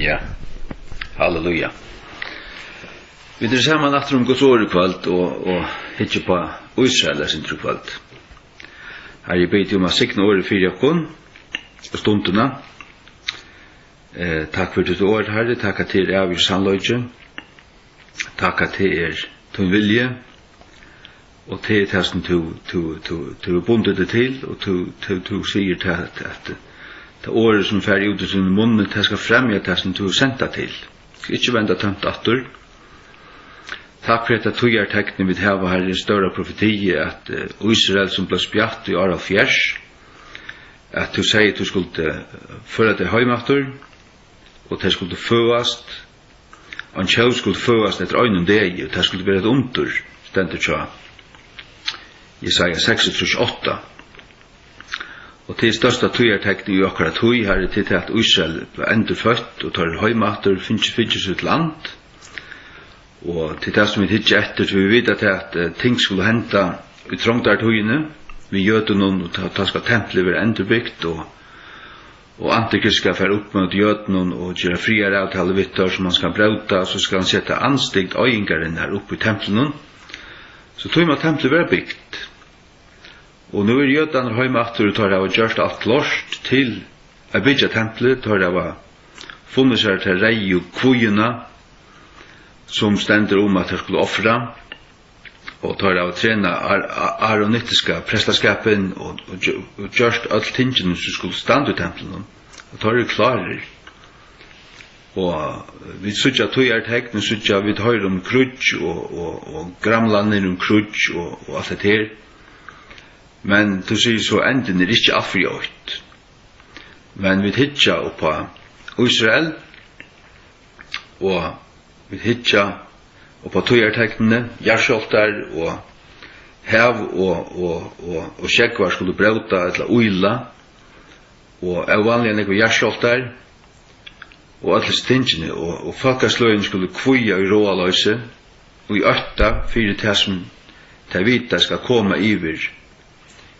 Ja, halleluja. Vi er sammen etter Guds ord I kveld og hittar på Israel sin kveld. Her jeg bedt om å signe året for jakken og stundene. Takk for ditt ord, Herre. Takk at det er sannløyde. Takk at det er din vilje. Og til det som du bundet det til, og du sier til at det året som fer ut I sin munn, det skal fremje det som du sendt deg til. Skal ikke vende tømt atter. Takk for at du tekne vi har her I større profeti at Israel som ble spjatt I året fjers, at du sier at du skulle føre til heimater, og det skulle føast, og en kjøv skulle føast etter øynene deg, og det skulle være et under, stendet så. Jesaja 6:8. Og til største tøyertekning I akkurat tøy her til at Israel var endurfødt og tar heimater, finnes sitt land. Og til det som vi hittar etter, så vi vet at ting skulle hente I trångtar tøyene, vi gjøte noen, og da skal tempelet være endurbyggt, og Antikrist skal fære opp mot jøten og gjøre friere avtale vittar som man skal brauta, så skal han sette anstigt øyingaren her oppe I tempelen. Så tog man tempelet være byggt. Og nu jødene heimater og tar det av gjørst alt klart til å bygge tempelet, tar det av funnet seg til rei og kvojene som stender at de skulle offre, og tar det av trene aronitiske prestaskapen og gjørst alt tingene som skulle stande I tempelen. Og tar det klarer. Og vi sutja tøyartekne, sutja vi høyre krudj og gramlander krudj og alt det her. Men du sier så enden ikke affriøyt. Men vi hitja på Israel, og vi hitja på tøyartekne, gjerskjoltar og hev og skjeggvar skulle brauta eller uila, og vanlige nekva gjerskjoltar, og alle stingene, og folkasløyen skulle kvøya I råaløse, og I 8 fyrir det som det vita skal komme iver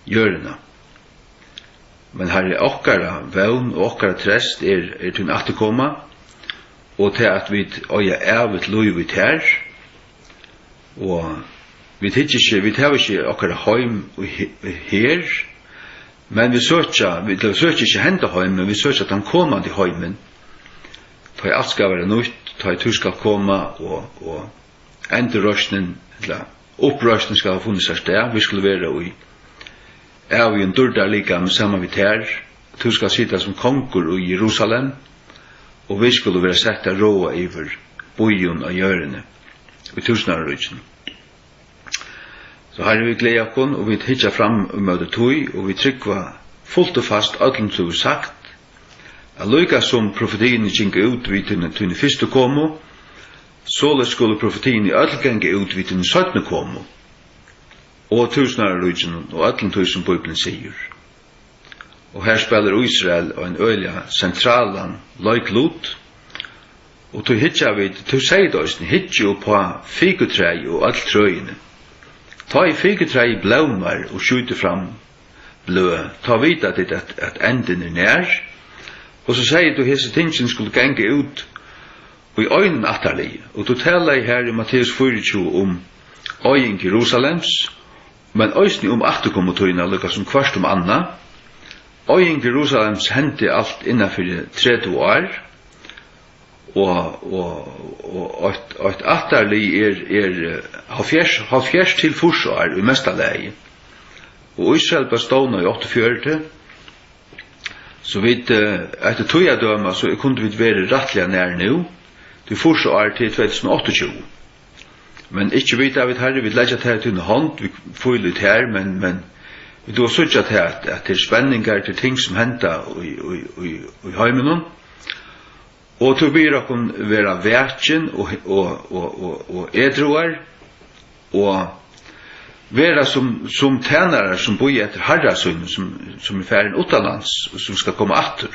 gjørende. Men her okkara vevn og okkara trest til atterkomma, og til at vi øya evet loivit her, og vi tar ikke okkara heim her, men vi søkja ikke hente heim, men vi søkja at han kommer til heimen, ta alt skal være nytt, ta tur skal komme, og endurrøsnen, eller opprøsnen skal ha funnet seg sted, vi skulle være I en dörda lika med samma vid här, du skal sitta som konkur I Jerusalem, og vi skulle være sett að råa yfir bojon av hjørne, I tusenarrujten. Så her vi gleda okkur, og vi hitja fram møte tøy, og vi tryggva fullt og fast öllum som vi sagt, at lukka som profetien gikk ut vid den første komo, således skulle profetien I öll genge ut vid den 17. komo, og tusenarrujten og öllum tusen Bibelen sier. Og her spiller Israel og en øyla sentralan løyklut, og du hitja vid, du sier det også, hitja på figutrei og all trøyene. Ta I figutrei blaumar og skjuter fram blø, ta vid at enden nær, og så sier du hese tingene skulle genge ut og I øynen atterlig, og du taler her I Matteus 24 øyen Jerusalems, men øyne atterkommetøyene lukka som kvart anna. Øyen Jerusalems hente alt innenfor 30 år, og et atterlig halvfjers til forsvar I mesta leie. Og Israel bestående I 48, så vidt etter tøyadøma så kunne vi være rettelig nær nå, til forsvar til 2028. Men ikke vite av herre, vi legger det her til en hånd, vi får litt her, men vi då søtter til at det spenninger til ting som henter I heimen, og til blir dere være verken og edroer, og være som tjenere som bor etter herresønnen, som ferden utenlands, og som skal komme atter.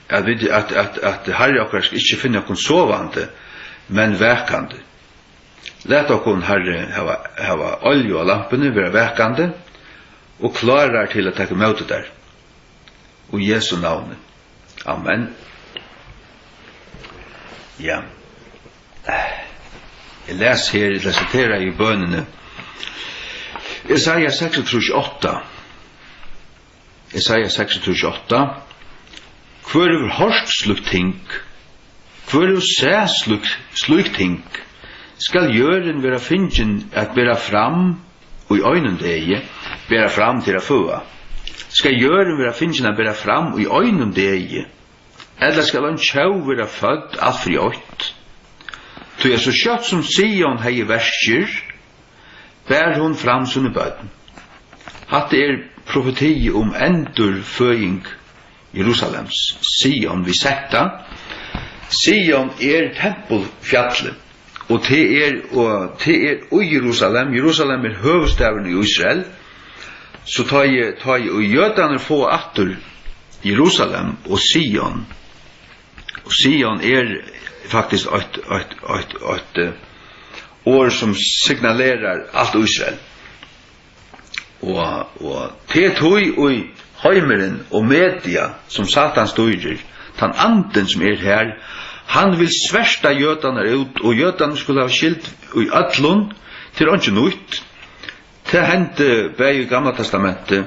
At herre dere skal ikke finne noen sovende, men verkende. Læt okkur herre hava olje og lampene være verkande og klarar til å ta møte der. Og Jesu navn. Amen. Ja. Jeg leser her, jeg citerer i bønene. Jesaja 6:8. Jesaja 6:8. Hvor er hårst slukt ting? Hvor er sæ slukt ting? Skal jøren være fingen at bæra fram og i øynene degi, bæra fram til å føa? Skal jøren være fingen at bæra fram og i øynene degi? Eller skal han tjau være født alt fri ått? Så er så kjøtt som Sion hei versker, bær hun fram sunne bøten. Hatt er profeti om endurføying Jerusalems. Sion vi setta. Sion er tempelfjallet. Og det er i Jerusalem. Jerusalem er høvestaven i Israel. Så tar jeg og jødene få atter Jerusalem og Sion. Og Sion er faktisk et ord som signalerer alt Israel. Og det tog i heimeren og media som Satan styrer, den anden som er her, han vil sversta jødene ut, og jødene skulle ha skilt i ødlund til ikke nøyt. Det hendte bare i Gamla Testamentet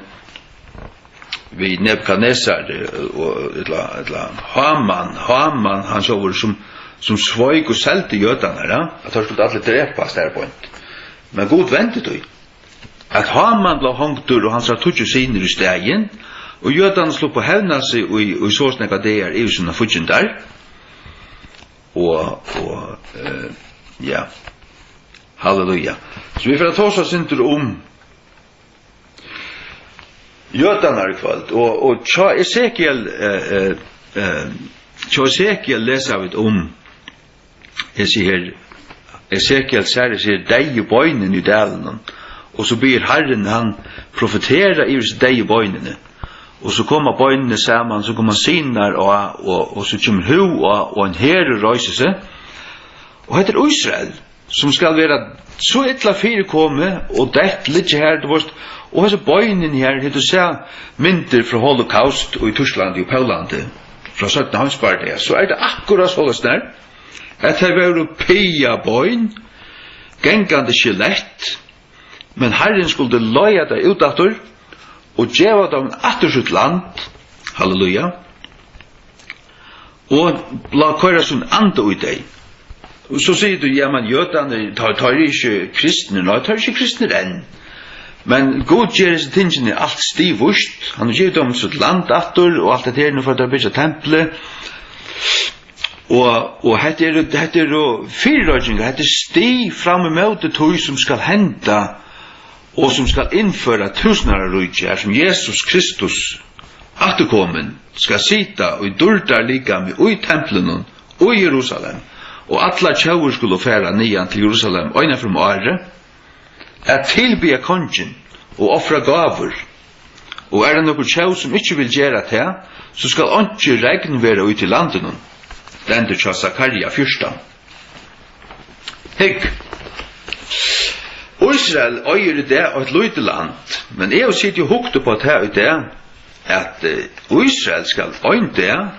vi Nebukadnesar og Haman han så som svøyk og selte jødene, at han skulle alle drepas der på en. Men god ventet du at Haman ble hongtur og han sa tutsi sinner i stegen, og jødene slå på hevna seg og så snakka det er i sånne futsin der. Ja, halleluja. Så vi får ta oss sinter om jødene i kveld, og tja Esekiel leser vi om, jeg sier, Esekiel sier deg i bøynen i delen, og så blir Herren, han profeterer i deg i bøynene, og så kommer bøynene sammen, så kommer sinar, og så kommer hu, og en herre røyser seg, og heter Israel, som skal være så etla firekomme, og det ligger her, og hese bøynen her, heter seg mynter fra Holocaust, og i Tyskland og Poland, fra 17. Hanspartiet, så er det akkurat sånn der, at det var pia bøyn, gengande skjelett, men Herren skulle løye det utatter, og djeva dem atter sitt land, halleluja, og la køyra sånn ande ut deg. Og så sier du, ja, men jødene tar ikke kristne, nei, tar ikke kristne enn. Men God gjør disse tingene alt stivust, han gjør dem sitt land atter, og alt det her, nå for å bygge tempelet, og hette er fyrrøyninger, hette er sti fram i møte tog som skal hente, og som skal innføre tusenarrujtjer, som Jesus Kristus, atterkommen, skal sita og i dörtar ligga med i templen og i Jerusalem, og alla tjauer skulle færa nian til Jerusalem, øyna from åre, at tilbya kongen og offra gaver, og er det nokkur tjau som ikkje vil gjera det, så skal ikke regn være ut i landen, det ender tja Zakaria 1. Hygg, Israel øyer det av et lite land, men jeg sitter jo hukte på det at Israel skal øyne det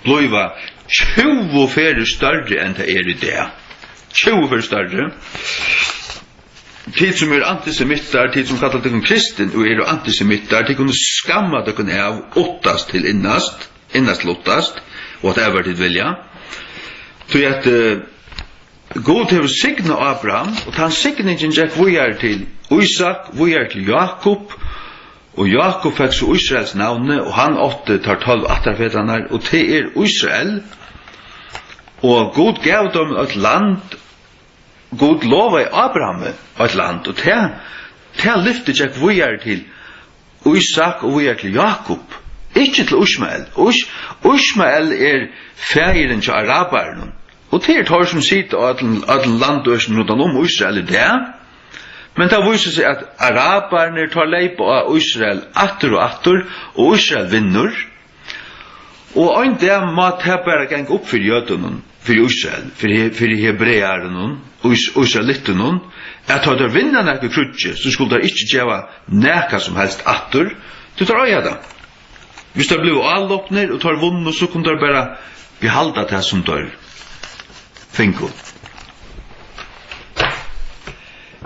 blive 20 færre større enn det er i det. 20 færre større. Tid som er antisemitter, tid som kallar det kristen, og er antisemitter, de kunne skamma det kunne av åttast til innast til åttast, whatever de vilja. Så at God har signet Abraham, og han signingen gikk vujar til Isak, vujar til Jakob, og Jakob fikk så Israels navne, og han tar 12 atterfedrarna, og det er Israel, og God gav dem et land, God lova i Abraham et land, og det lyftet gikk vujar til Isak og vujar til Jakob, ikke til Ishmael. Ishmael er færen til araberen, og det er tar som sitter at landøsten rundt Israel i det, men det viser seg at araberne tar leip av Israel atter og atter, og Israel vinner, og en det må det bare gang opp for jødene, for Israel, for hebreerne, og israelittene, at da vinner nekka krutje, så skulle de ikke gjøre nekka som helst atter, du tar øya det. Hvis det blir allåpner og tar vunnet, så kunne de bare behalda det som de finko.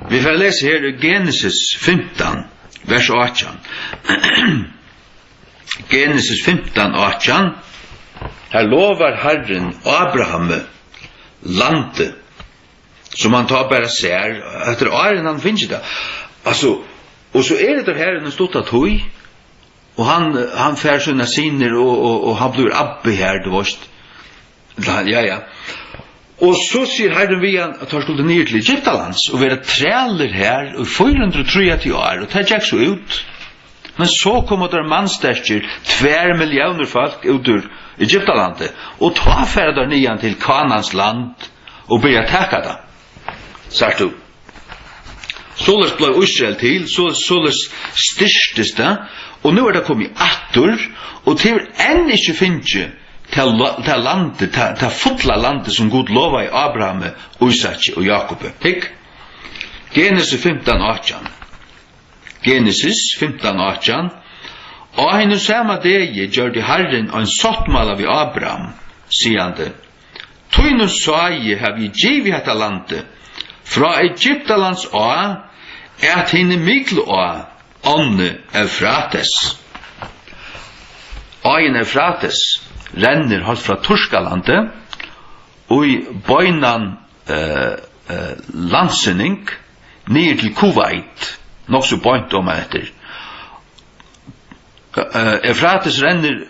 Vi får lese her i Genesis 15, vers 18. Genesis 15, 18. Her lovar Herren Abraham landet, som han tar bara ser, etter åren han finner det. Altså, og så det der Herren stått at høy, og han fær sina siner, og han blir abbe her, du vet. Ja. Og så sier Herren vi at han skulle ned til Egyptalands, og være træler her, og 430 år, og det gikk så ut. Men så kom det mannsterker, 2 millioner folk ut ur Egyptalandet, og ta færder nian til Kanans land, og begynne takka det. Sagt du. Såles ble Israel til, såles styrktes det, og nå det kommet atter, og til enn ikke finnes til landet, til fotla landet som Gud lova i Abraham, Isak og Jakob. Hikk? Genesis 15, 18. Genesis 15, 18. Og henne samme degi gjør de Herren en sottmala vi Abraham, siande. Tøynu sagi har vi givet hetta landet, fra Egyptalands å, henne miklu å, ånne Eufrates. Åen Eufrates renner halt fra Turskalandet, og i bøynan landsinning, ned til Kuwait, nok så bøynt om etter. Eufrates renner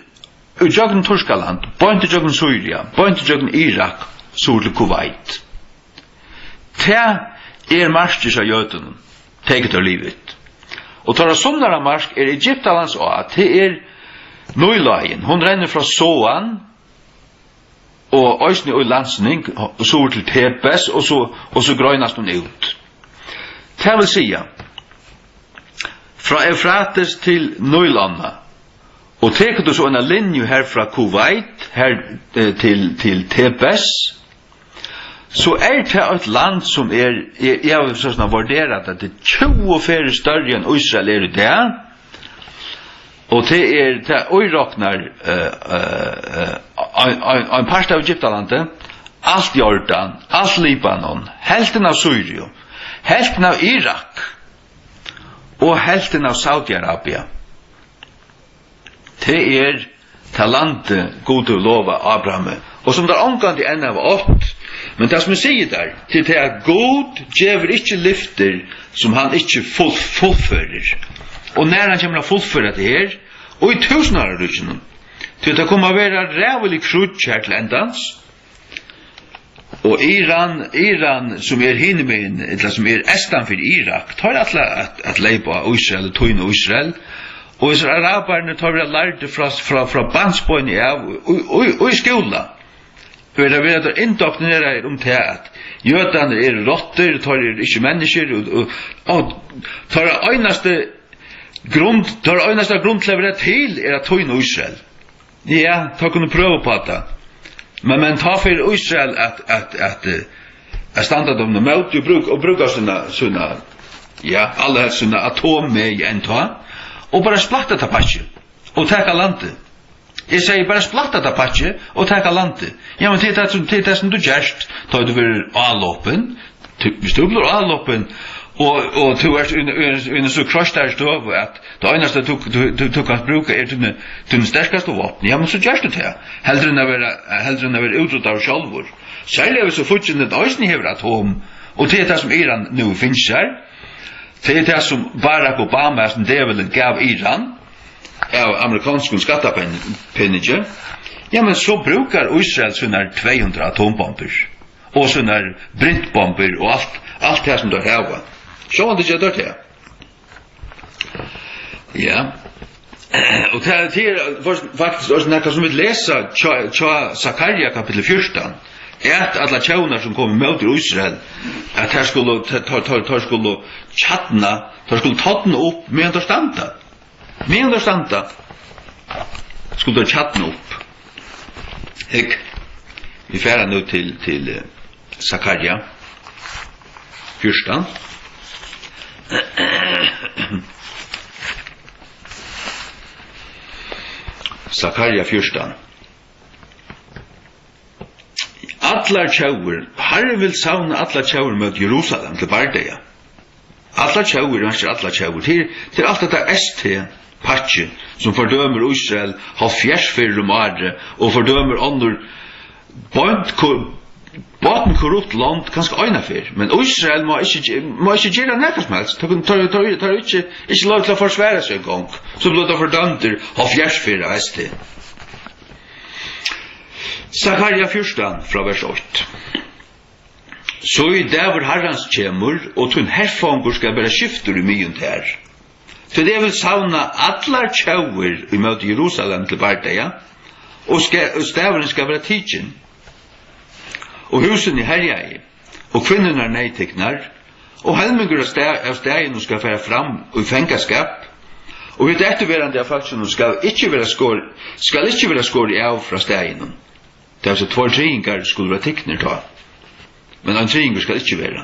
utjøkken Turskaland, bøynt utjøkken Syria, bøynt utjøkken Irak, sur til Kuwait. Det marskis av jøden, teget av livet. Og tar av sunnare marsk Egyptalands å, det Nøylagen. Hun renner fra Soan, og Øysni og Landsning, og så til Tebes, og så grøynast hun ut. Det vil si, fra Eufrates til Nøylanda, og teker du så en linje her fra Kuwait, her til Tebes, så det et land som jeg har sånn vurderet at det 24 større enn Israel i det, og det øyraknar en part av Egyptalandet, alt Jordan, alt Libanon, helten av Syria, helten av Irak, og helten av Saudi-Arabia. Det landet gode lova Abraham, og som der omgang til enda av 8, men det som jeg sier der, til det God gjever ikke lyfter som han ikke fullfører. Og når han kommer å fullføre det her, og i tusenårene, til det kommer å være rævelig krutsk her til endans, og Iran som hinnemen, eller som estan for Irak, tar at leipa Israel, tøyne Israel, og hvis araberne tar vi lærte fra bandsbøyne av, og i skola, for det er der indoktrinerer om det at jødene rotter, tar ikke mennesker, og tar øyneste grund til å være til at tøyne Israel. Ja, ta kunne prøve på det. Men ta for Israel at standa dem mot og bruka sånne ja, alle sånne atomer i en ta, og bare splatta det patje, og teka landet. Jeg sier bare splatta det patje, og teka landet. Ja, men det er som du gjerst, da du vil avloppen, hvis du blir avloppen, og du en så krasht der stov, at det eneste du kan bruke din sterkaste våpen, ja, men så gjerst du det. Heldre enn å være utrott av sjálfur. Særlig er vi så fortsatt at Øysni hever atom, og det er det som Iran nå finnes her. Det er det som Barack Obama som djevelen gav Iran, av amerikansk skattapenninger. Ja, men så brukar Israel sånne 200 atombomber, og sånne brintbomber, og alt det som der hava. Så var det ikke dørt her. Ja. Og det faktisk også nekka som vi leser Zakaria kapitel 14, at alla tjaunar som kom mot Israel, at her skulle tjatna, her skulle tjatna opp med en standa. Med en standa skulle tjatna opp. Vi færer nå til Zakaria 14. Zakaria 14. allar tjauer, Herren vil savna allar tjauer mot Jerusalem til Bardeia. Allar tjauer, ikke allar tjauer, til alt dette ST-patje, som fordømer Israel, har fjersfyrir året, og fordømer andre baden korrupt land, kanskje øyna fyr, men Israel må ikke gjøre nekka som helst, tar ikke lov til å forsvære seg en gang, som blir det fordømter, har fjersfyrir av ST. Zakaria 14 fra vers 8. Så i dæver herrans kjemur, og tunn herfangur skal bæra skiftur i myen her. For det vil savna allar tjauer i møte Jerusalem til Bardeia, og staveren skal være tidsin. Og husen i herjei, og kvinnerna neiteknar, og helmingur av steginu skal færa fram og i fengaskap, og hitt etterverande av faksjonen skal ikkje vera skåri av fra steginu. Det er altså 2 tringar skulle være tikner ta. Men en tringar skal ikke være.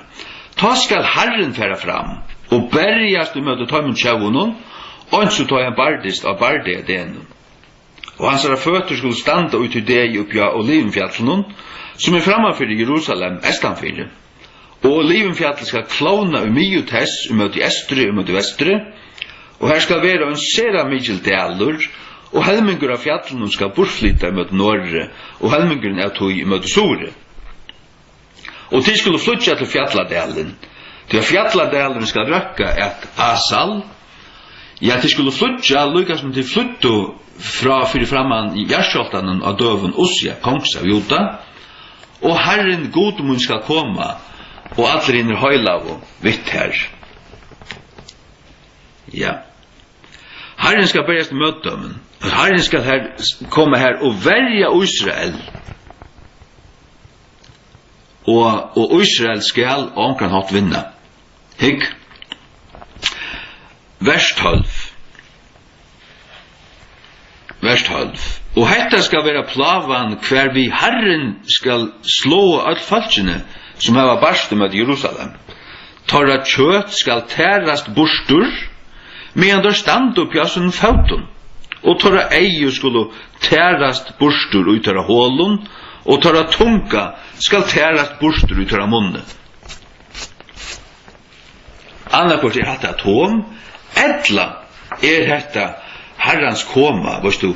Ta skal Herren færa fram, og berjast i møte tøymen tjaunen, og så tar han bardist av Bardea denen. Og hans føtter skulle standa ut i det oppja Olivenfjallen, som framfor Jerusalem, estanfyrir. Og Olivenfjallen skal klona i mye tess, i møte estre, i møte vestre, og her skal være en sera mykjel dalur, og helmingur av fjallene skal bortflytta i møte norre, og helminguren av tog i møte sore. Og de skulle flytja til fjalladalen, til fjalladalen skal røkka et asal, ja, de skulle flytja, lukka som de flyttu fyrir framman i Gjerskjoltanen av døven Ossia, kongs av Juda, og Herren godmun skal koma, og allir innir høylav og vitt her. Ja. Herren skal berjast i møtdømen. Herren skal komme her og verja Israel. Og Israel skal omkran hatt vinna. Hygg. Vers 12. Vers 12. Og hetta skal vera plavan hver vi Herren skal slå all falskene som hava barst med Jerusalem. Torra kjøt skal tærast borstur, medan der stand upp ja sånn fautun, og torra eiu skulle tærast borstur ut av hålun, og torra tunga skal tærast borstur ut av munnen. Annarkort hatt atom, edla hetta Herrans koma, veist du,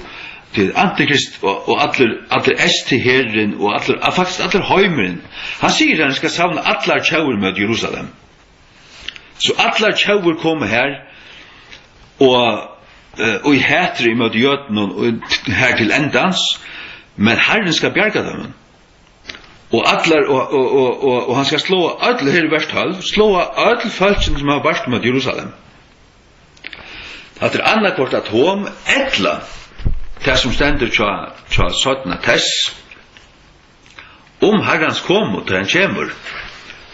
til Antikrist og allir esti herren og faktisk allir heimeren. Han sier han skal savna allar tjauer med Jerusalem. Så allar tjauer kommer her, og i hætri med jötnen og her til endans, men Herren skal bjerga dem. Og han skal slå öll her i vers 12, slå öll falskene som har barst med Jerusalem. Det annarkort atom, etla, det som stendur tja sådana tess, Herrens komo til han kjemur,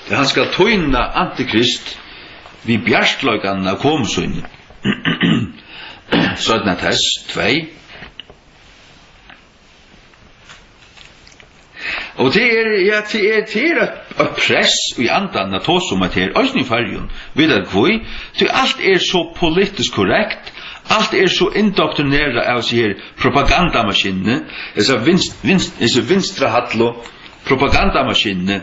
han skal tøyna Antikrist vi bjarstløygan av komsunni. Sådana tess, 2. Og det er et press i andan at hos om at det er òsning fargen, vid at kvoi, til alt er så politisk korrekt, alt er så indoktrinera av seg her propagandamaskinne, disse vinstra hallo propagandamaskinne,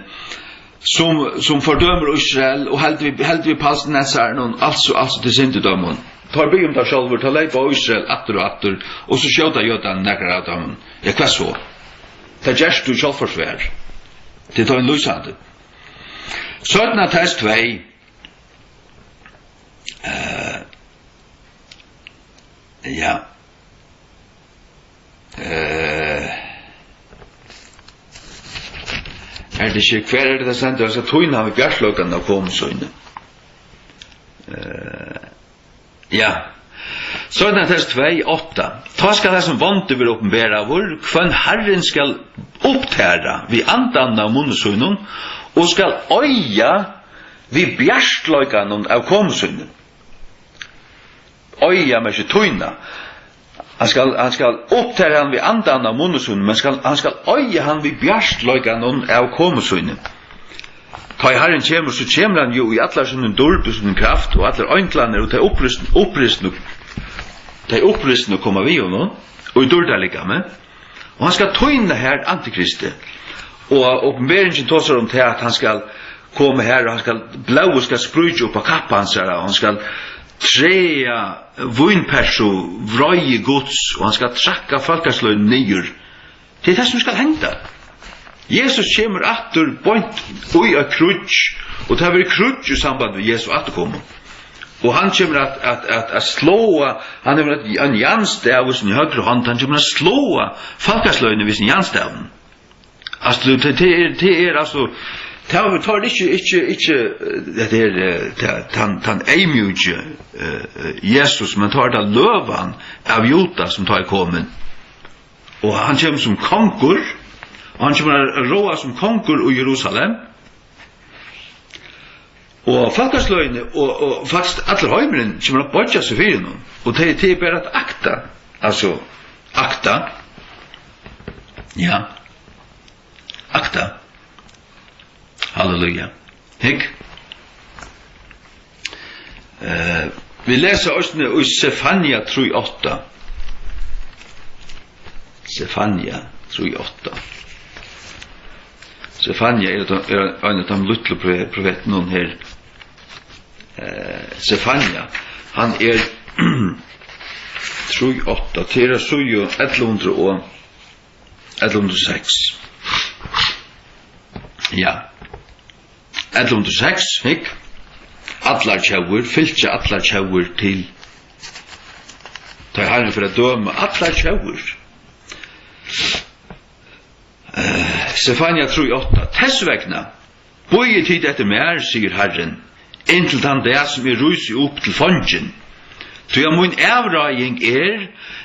som fordømer Israel, og held vi palestinensaren, og altså til syndedømmen. Tar by det sjálfur, tar leip av Israel atter og atter, og så skjøta jødan nekkar av dem. Ja, hva så? Det gjerst du sjálfforsvær. Det tar en lysande. 17. test 2. Ja. Det ikke hver det sendt, altså tøyne har vi bjersløkene av komsøyne. Ja. Så er test 2, 8. Ta skal det som vant vil oppenbæra hvor kvann Herren skal opptæra vi andan av munnesøynen og skal øya vi bjersløkene av komsøyne. Øya med ikke tøyne. Han skal opptæra han vi andan av munnesøynen, men han skal øya han vi bjersløkene av komsøyne. Ta i Herren kjemur, så kjemur han jo i allar sånne dård og sånne kraft, og allar øyntlaner, og ta opprystende å komme vi og noen, og i dårda lika med. Og han skal tøyne her Antikristi, Og uppenbarelsen tåsar om til at han skal komme her, og han skal blå skal sprutje opp av kappan, og han skal trea vinperso vrøye gods, og han skal trakka folkasløyn nyer. Det det som skal henda. Jesus kommer atter bort ui a krutsch, og det har vært krutsch i samband med Jesus atterkommer. Og han kommer at slåa, han har en janstav hos en høyre hånd, han kommer at slåa folkasløyne hos en janstav. Altså, det altså, det tar ikke den eimjudje Jesus, men tar det løvan av Jota som tar kommen. Og han kommer som konkur, og han kommer at råa som konkur i Jerusalem. Og folkasløyne, og faktisk alle høymeren kommer at bodja seg fyrir noen. Og det er bare at akta, altså, akta, ja, akta, halleluja, hikk. Vi leser også i Sefania 3:8. Sefania 3:8. Sefania er en av de lytle profetene her. Sefania, han 3:8, til er så jo 1106. Ja, 1106, ikke? Atlar tjauur, fylgja atlar tjauur til. Ta er herren for å døme atlar tjauur. Sefania 3:8, tessvegna, bøye tid etter mer, sier herren, inntil han det som rusi opp til fongen. Så jeg mun avræging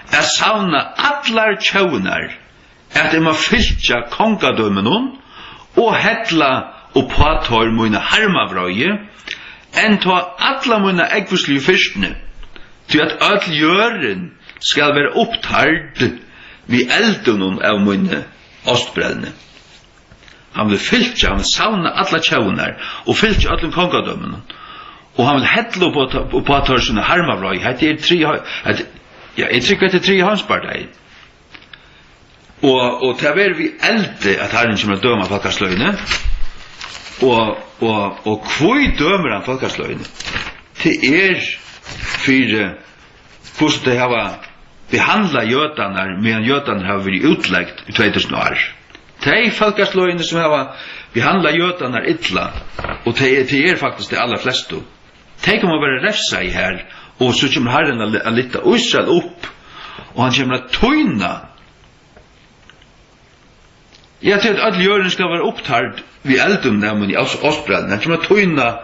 at savna atlar tjaunar, at jeg må fylgja kongadømenon, og hetla og påtar mine harmavrøye, enn ta atla mine eggvuslige fyrstene, til at öll jøren skal være opptard vi eldunnen av mine ostbrellene. Han vil fylgja, han vil savna atla tjaunar, og fylgja atla kongadømenon, og han vil hetla og påtar sine harmavrøye, det er jeg trykker etter 3 hanspartei. Og til å være vi elde at herren kommer å døme folkasløyene, og hvor dømer han folkasløyene? Det for hvordan det har behandlet jødene, medan jødene har vært utlagt i 2000 år. Det folkasløyene som har behandlet jødene illa, og det faktisk det aller fleste. Det kan man bare refsa i her, og så kommer herren å lytte Israel opp, og han kommer å tøyna. Jeg tror at alle jøren skal være opptard vi eldum nemmen i Åsbrellen. Han kommer å tøyna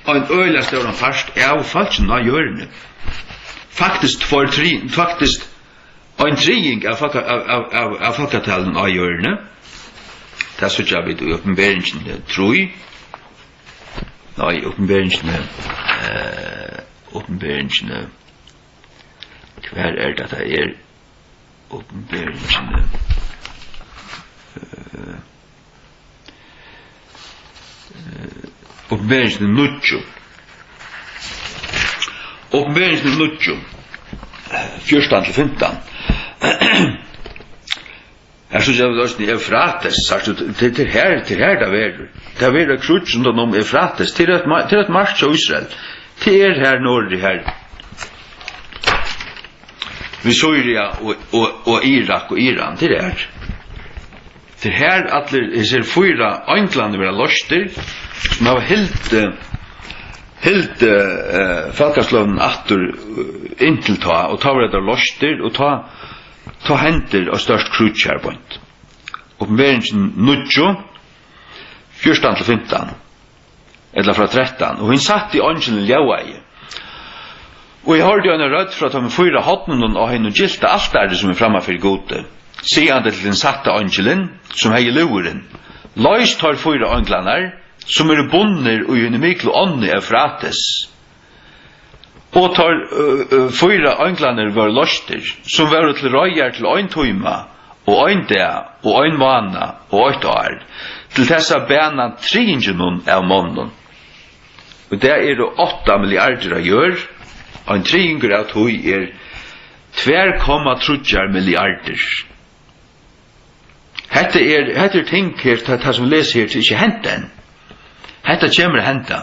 en øyla større først av falskene av jørene. Faktisk en triing av folketalen av jørene. Det er så ikke vi i oppenberingen tror. Nei, oppenberingen hver det er oppenberingen oppenberingen nutjo 14-15. Her synes jeg også i Eufrates, det her det er krutsen om Eufrates, til et marsk av Israel, til her nord her, vi Syria og Irak og Iran, til her. Til her at det ser 4 øynglande være loster, som har helt falkasløven atter inntil ta, og ta var det loster, og ta henter og størst krutskjærbønt. Oppenberingen nutjo, 14-15, eller fra 13, og hun satt i ånden ljaueie. Og jeg hørte jo en rødt fra at han med 4 hotnen og henne gilte alt det som framme for gode. Sier han det til den satte angelen, som hei luren. Løys tar 4 anglanar, som bunner og henne miklo ånne Eufrates. Og tar 4 anglanar var løster, som var til røyer til ein tøyma, og ein dag, og ein vana, og 8 år, til tessa bena tringenon av månen. Og det 8 milliarder av gjør, og en tringer av tøy 2,3 milliarder. Hette ting her, det som leser her, til ikke hent den. Hette kommer henta.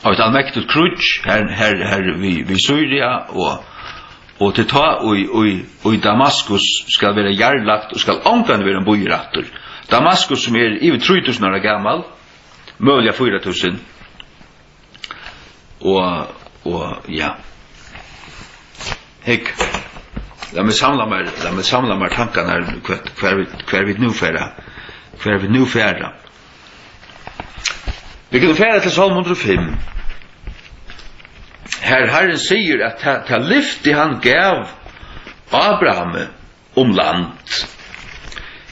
Og et allmektigt krutsk, her vi Syria, og til ta, og i Damaskus skal være jarlagt, og skal omgang være en bojrattor. Damaskus som over 3000 år gammal, mulig 4000. Og ja. Hek. La mig samla mig tankarna kvar vi nu färra. Vi kan färra till Psalm 105. Herren säger att ta lyfte han gav Abraham land.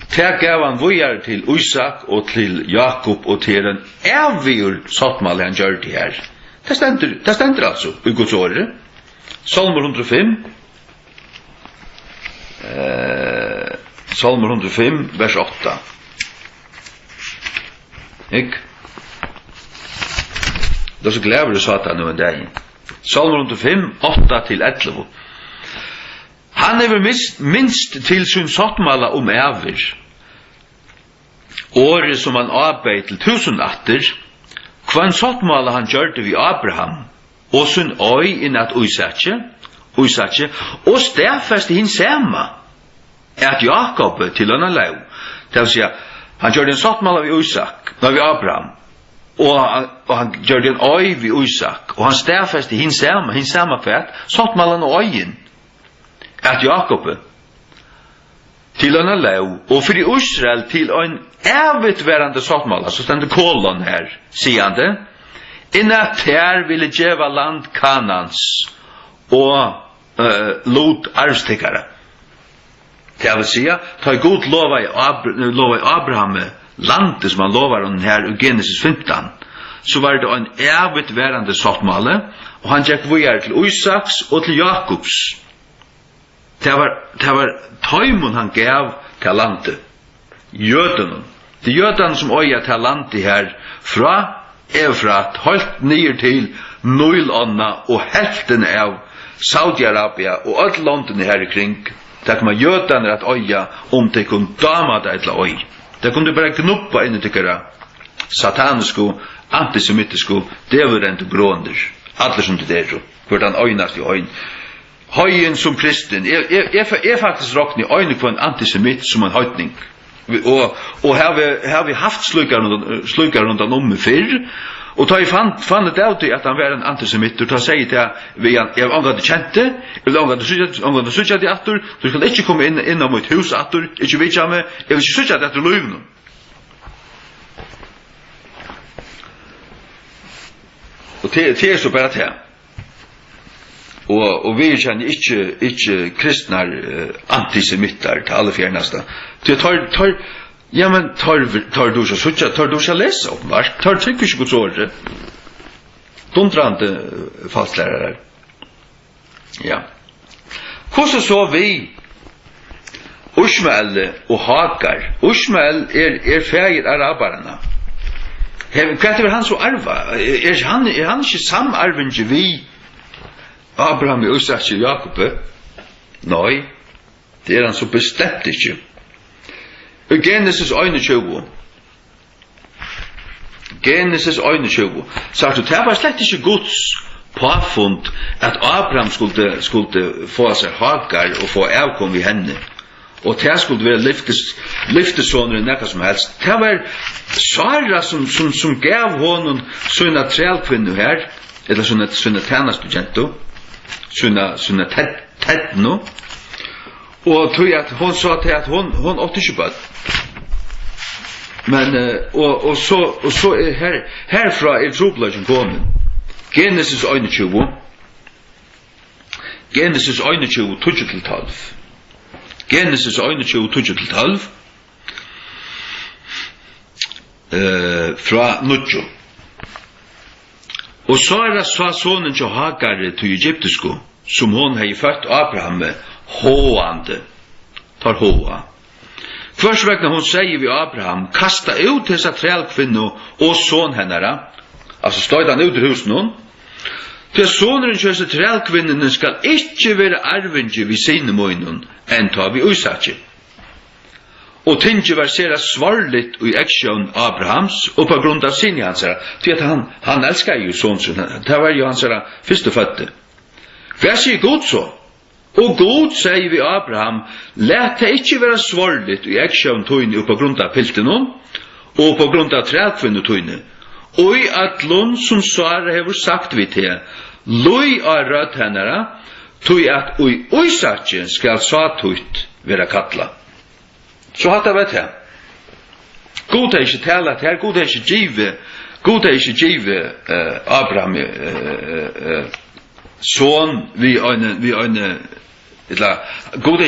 Ta gav han vojar till Isak och till Jakob och till en evig sattmal han gör det här. Det ständer alltså i Guds ord. Psalm 105. Psalm 105 vers 8. Ik. Det så glädjer du satan nu en dag. Psalm 105 8 till 11. Han är minst till sin sattmala äver. Året som han arbeid til 1000 atter, kvann sattmala han gjørte vi Abraham, og sin øy innat Isakje, og stedfeste hin sema, at Jakob til han lev. Det vil si, han gjørte en sattmala vi Abraham, og han gjørte en øy vi Isak, og han stedfeste hin sema fæt, sattmalan og øyen, at Jakob til han lev, og for Israel til en evigtverande sattmala, så stender kolon her, sier han det, innan ter ville djeva land Kanans, og lot arvstikkare. Det vil sige, ta god lova i Abraham landet som han lovar han her i Genesis 15, så var det en evigtverande sattmala, og han gikk videre til Isaks og til Jakobs. Det var tøymon han gav til landet, jødenen. Det er jødene som øya til landet her, fra Efrat, holdt nyer til Nylonna og helten av Saudi-Arabia og alle landene her i kring. Det kan man jødene at øya om det kunne dama det til øy. Det kunne bare knuppa inn i tykkere sataniske, antisemitiske, deverente grånder. Alle som det er, for den øynast i øyn. Høyen som kristen, er faktisk råkne i øyne på en antisemit som en høytning. Og har vi haft slukar rundt om med fyrr, og da jeg fann det av til at han var en antisemit, og da sier jeg til jeg omgang til kjente, eller omgang til sutja til atter, du skal ikke komme inn av mitt hus atter, ikke vitja meg, jeg vil ikke sutja til etter løyvene. Og det er så bare til. Og vi kjenner ikke kristnar antisemitter til alle fjerneste. Ja, men tar du så suttja, tar du så lese åpenbart, tar tykker ikke Guds ord. Dundrande falslærere. Ja. Hvordan så vi Ishmael og Hagar? Ishmael er feir arabarna. Hva er han så arva? Er han ikke samarvende vi Abraham og Isak og Jakob? Nei, det er han så bestemt ikke. I Genesis 21. Genesis 21. Så det var slett ikke Guds påfund at Abraham skulle få seg Hagar og få avkom i henne. Og det skulle være lyftesåner eller noe som helst. Det var Sara som gav honom sånne trælkvinner her, eller sånne tjenestugenter, sånne tettno, og tog at hon sa til at hon åtte ikke bad. Men, og så herfra er trobladjen kommet. Genesis 21, Genesis 21, 12. Genesis 21, 12. Fra Nutjo. Og Sara sa sonen til Hagar til egyptisko, som hon hei født Abraham med, håande, tar hoa. Først vegna hon sier vi Abraham, kasta ut dessa trælkvinno og son hennara, altså støyde han ut i husen hon, til soneren kjøse trælkvinnene skal ikke være arvinge vid sine møgnen, enn ta vi uisatje. Og tinge var sera svarligt i aksjon Abrahams, og på grund av sin hansara, til at han elskar jo sånn, det var jo hansara første fødte. Hva sier Gud så? Og Gud sier vi Abraham, let det ikke være svarligt i aksjon tøyne, og på grund av pilten og på grund av trælkvinne tøyne, og i atlun som Sara hever sagt vi til, loi av rødt hennara, tøy at oi sakje skal satut være kattla. Så hatt det vet jeg. God er ikke talat her, God er ikke givet Abraham son vi eine God er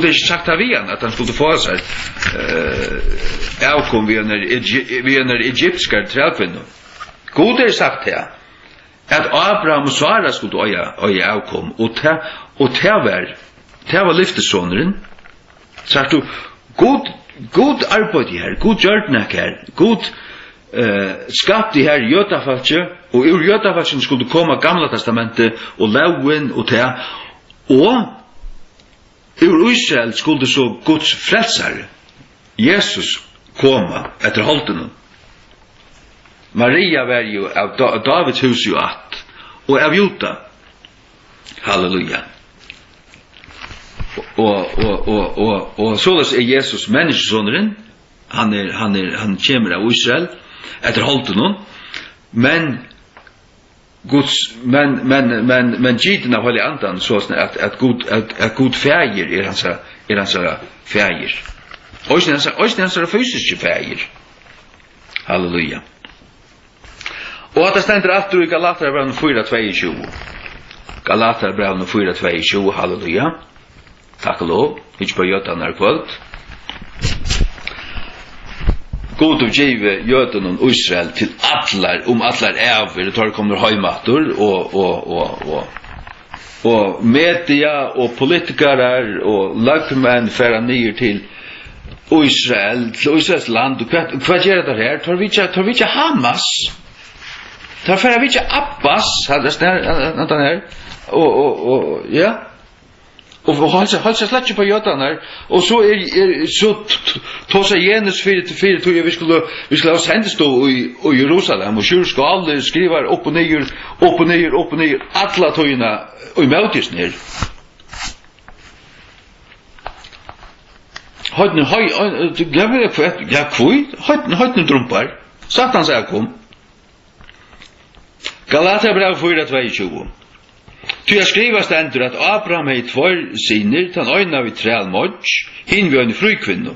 ikke sagt av igjen at han skulle få seg avkom vi en egyptskar trælkvinno. God er sagt her at Abraham og Sara skulle øye avkom og det var lyftesåneren. Sagt du God arbeid her, God gjørtnek her, God skapte her jøtafaltje, og ur jøtafaltjen skulle komme gamla testamentet, og lauen og det, og ur Israel skulle så Guds frelsare, Jesus, komme etter holdene. Maria var jo av Davids hus jo att, og av Juda. Halleluja. Og således er Jesus menneskesåneren, han kommer av Israel etter holdene, men giden av Hellig Andan sånn at Gud fægir er hans fægir. Også hans fysiske fægir. Halleluja. Og at det stender alltid i Galaterbrevene 4:22. Galaterbrevene 4:22, halleluja. Takk og lov, ikke på jøtene her kvöld. God og givet jøtene og Israel til atlar, atlar æver, tar kommer høymater, og media, og politikere, og lagmenn færa nye til Israel, til Israels land, og hva gjør det her? Tar vi ikke Hamas? Tar færa vi ikke Abbas, hadde her, og ja, og holdt seg slett på jøtene her, og så så tog seg Janus 4:4, vi skulle ha sendestå i Jerusalem, og kyrska alle skriver opp og ned, alla togene, og i møtesen her. Høyden drumpar, Satan sier kom. Galaterbrev 4:22. Ty jeg skriver stendur at Abraham hei tvær sinner, tan øyna vi træl modj, hinn vi øyne frukvinno.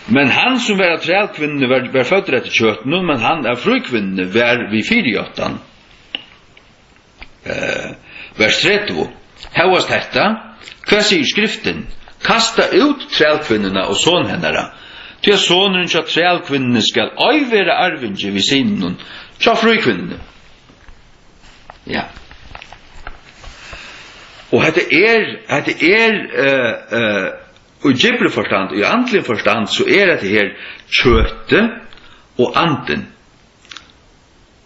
Men han som var trælkvinne var født etter kjøtten, men han av frukvinne var vi 4:8. Vers 30. Hevast detta, hva sier skriften? Kasta ut trælkvinnena og son hennara, til at sonen tja trælkvinnene skal øyvere arvinge vi sinnen tja frukvinnene. Ja. Og hette i gyble forstand, i andlig forstand, så dette her kjøte og anden.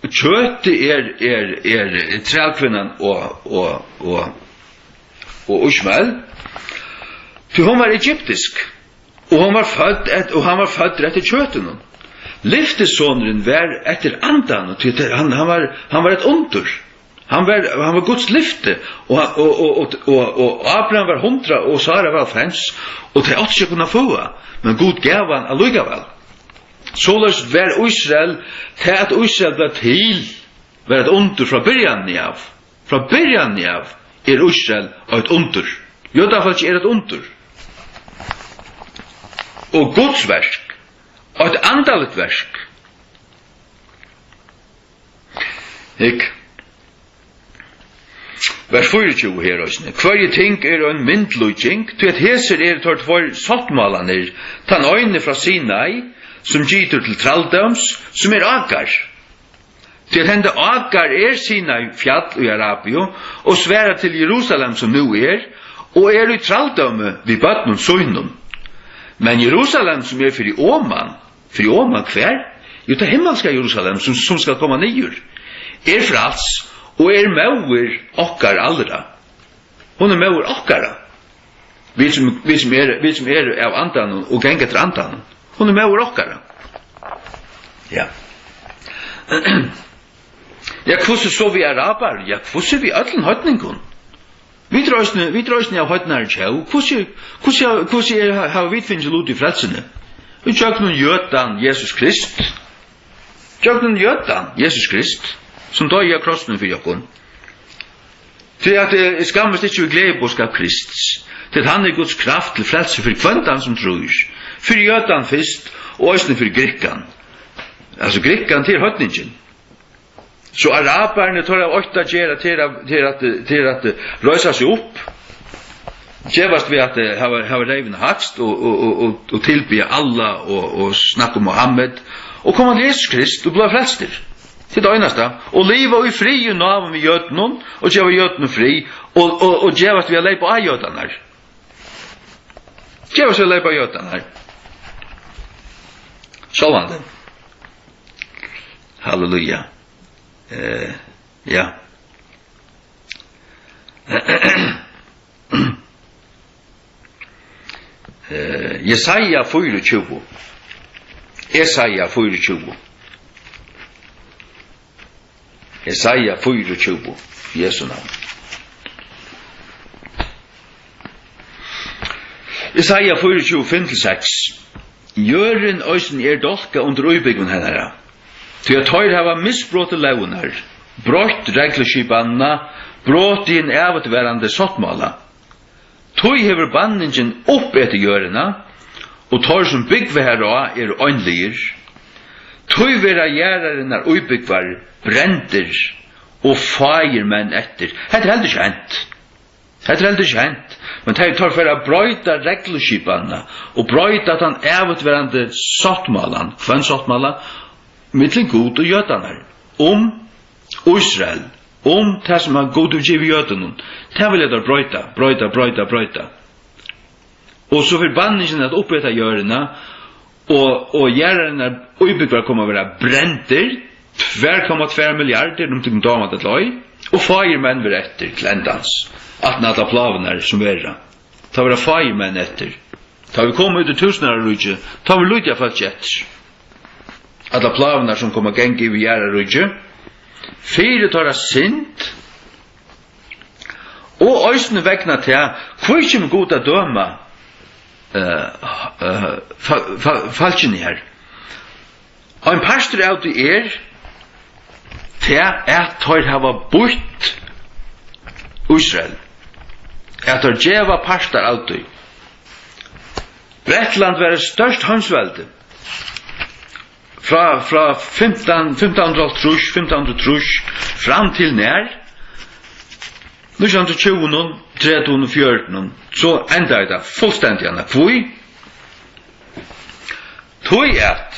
Kjøte er trælkvinnan og Ishmael, for hun var egyptisk, og han var født etter kjøtene. Lyftesåneren var etter andan, han var et under. Han var Guds lyfte, og Abraham var 100, og Sara var 50, og det åtte ikke kunne få, men Gud gav han allikevel. Således var Israel, til at Israel ble til, var et under fra byrjan av. Fra byrjan av Israel et under. Jo, derfor ikke et under. Og Guds verk, og et andalet verk. Ikke? Vers 24 her også. Hver ting en myndløyting, til at heser tårt for saltmalene, tan øyne fra Sinai, som gyter til tralldøms, som Agar. Til at hende Agar Sinai fjall i Arabio, og sværa til Jerusalem som nu og i tralldømme vid bøtnen søgnen. Men Jerusalem som for Oman hver, jo det himmelska Jerusalem som skal komme nyer, frals, og mauer okkar allra. Hon mauer okkara. Vi som är av andan och gänga till andan. Hon är med och rockare. Ja. Ja, hvordan så vi araber? Ja, hvordan vi ötlen høytningon? Vi drøysne av høytnar tjau. Hvordan har vi finnes lot i frelsene? Vi tjøk noen jøtan Jesus Krist. Som døg av krossen for jokken. Til at det skammest ikke vi glede boskap Krist. Til han er Guds kraft til frelse for kvantan som tror. For jøtan først, og òsne for grikkan. Altså grikkan til høytningen. Så araberne tar av 8 gjerra til at røysa seg opp. Gjevast vi at hava reivende hakst og tilbya Allah og snakka om Mohammed. Og kom til Jesus Krist og blei frelster. Til det øyneste. Og liva i fri og naven med jøtenen, og gjeva jøtenen fri, og gjevast vi a lei på a jøtenen her. Gjevast vi a lei på a jøtenen her. Sjålvande. Halleluja. Ja. Jesaja 24. Jesaja 24. Jesaja 24. Jesu navn. Jesaja 24, 5-6. Jøren øysen dolka under uibyggen hennara. Til at høyr hava misbråte launar, brått regleskipanna, brått i en avutverande sottmala. Tøy hever banningen opp etter jørena, og tøy som byggve herra øynligir. Tøy vera gjerrarinnar uibyggvar, brender, og feir menn etter. Hette heldur ikke hent. Men det tar for å brøyta regleskipanna, og brøyta at han avutverande sottmalan, kvann sottmala, mittlen god og jøtanar, Israel, det som har god utgivet jøtanen, det vil jeg da brøyta. Og så vil banningen at oppretta jørena, og gjerrarna ubyggvar kommer å være brenter, 2,2 milliarder, til damat et løy, og feirmenn vil etter klendans, at nata plavenar som vera. Ta vera feirmenn etter. Ta vi komme ut i tusenare ta vi lydja falsk etter. Alla plavenar som kommer gengi vi gjerne rydje, fire tar sint, og øysene vegna til, hvor ikke god å døma falskene her. Og en pastor av det til at tar hava bort Israel, at tar djeva pastor av det. Bretland var størst hansvelde, fra 1500 fram til nær 1920 1314 så enda det fullstendig anna kvui tog at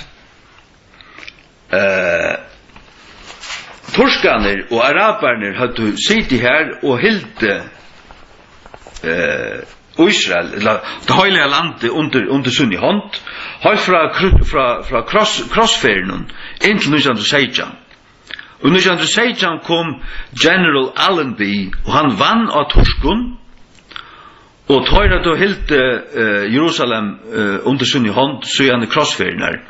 torskaner og araberner hadde sitt her og hilde Israel, det heilige landet under sunn i hånd, har fra krossferien inn til 1916. Og 1916 kom General Allenby, og han vann av torskun, og tøyra då helt Jerusalem under sunn i hånd, så gjerne krossferien her.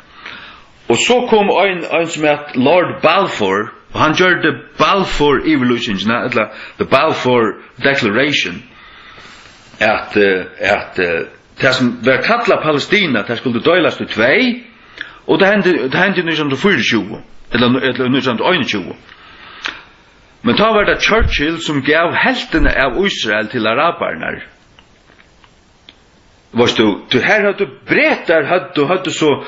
Og så kom en som het Lord Balfour, og han gjør det Balfour Evolution, eller the Balfour Declaration, at det som var kallat Palestina, det skulle døylast i 2, og det hendte i 1924, eller 1921. Men da var det Churchill som gav heltene av Israel til arabarna. Varst du, her hadde bretar, hadde så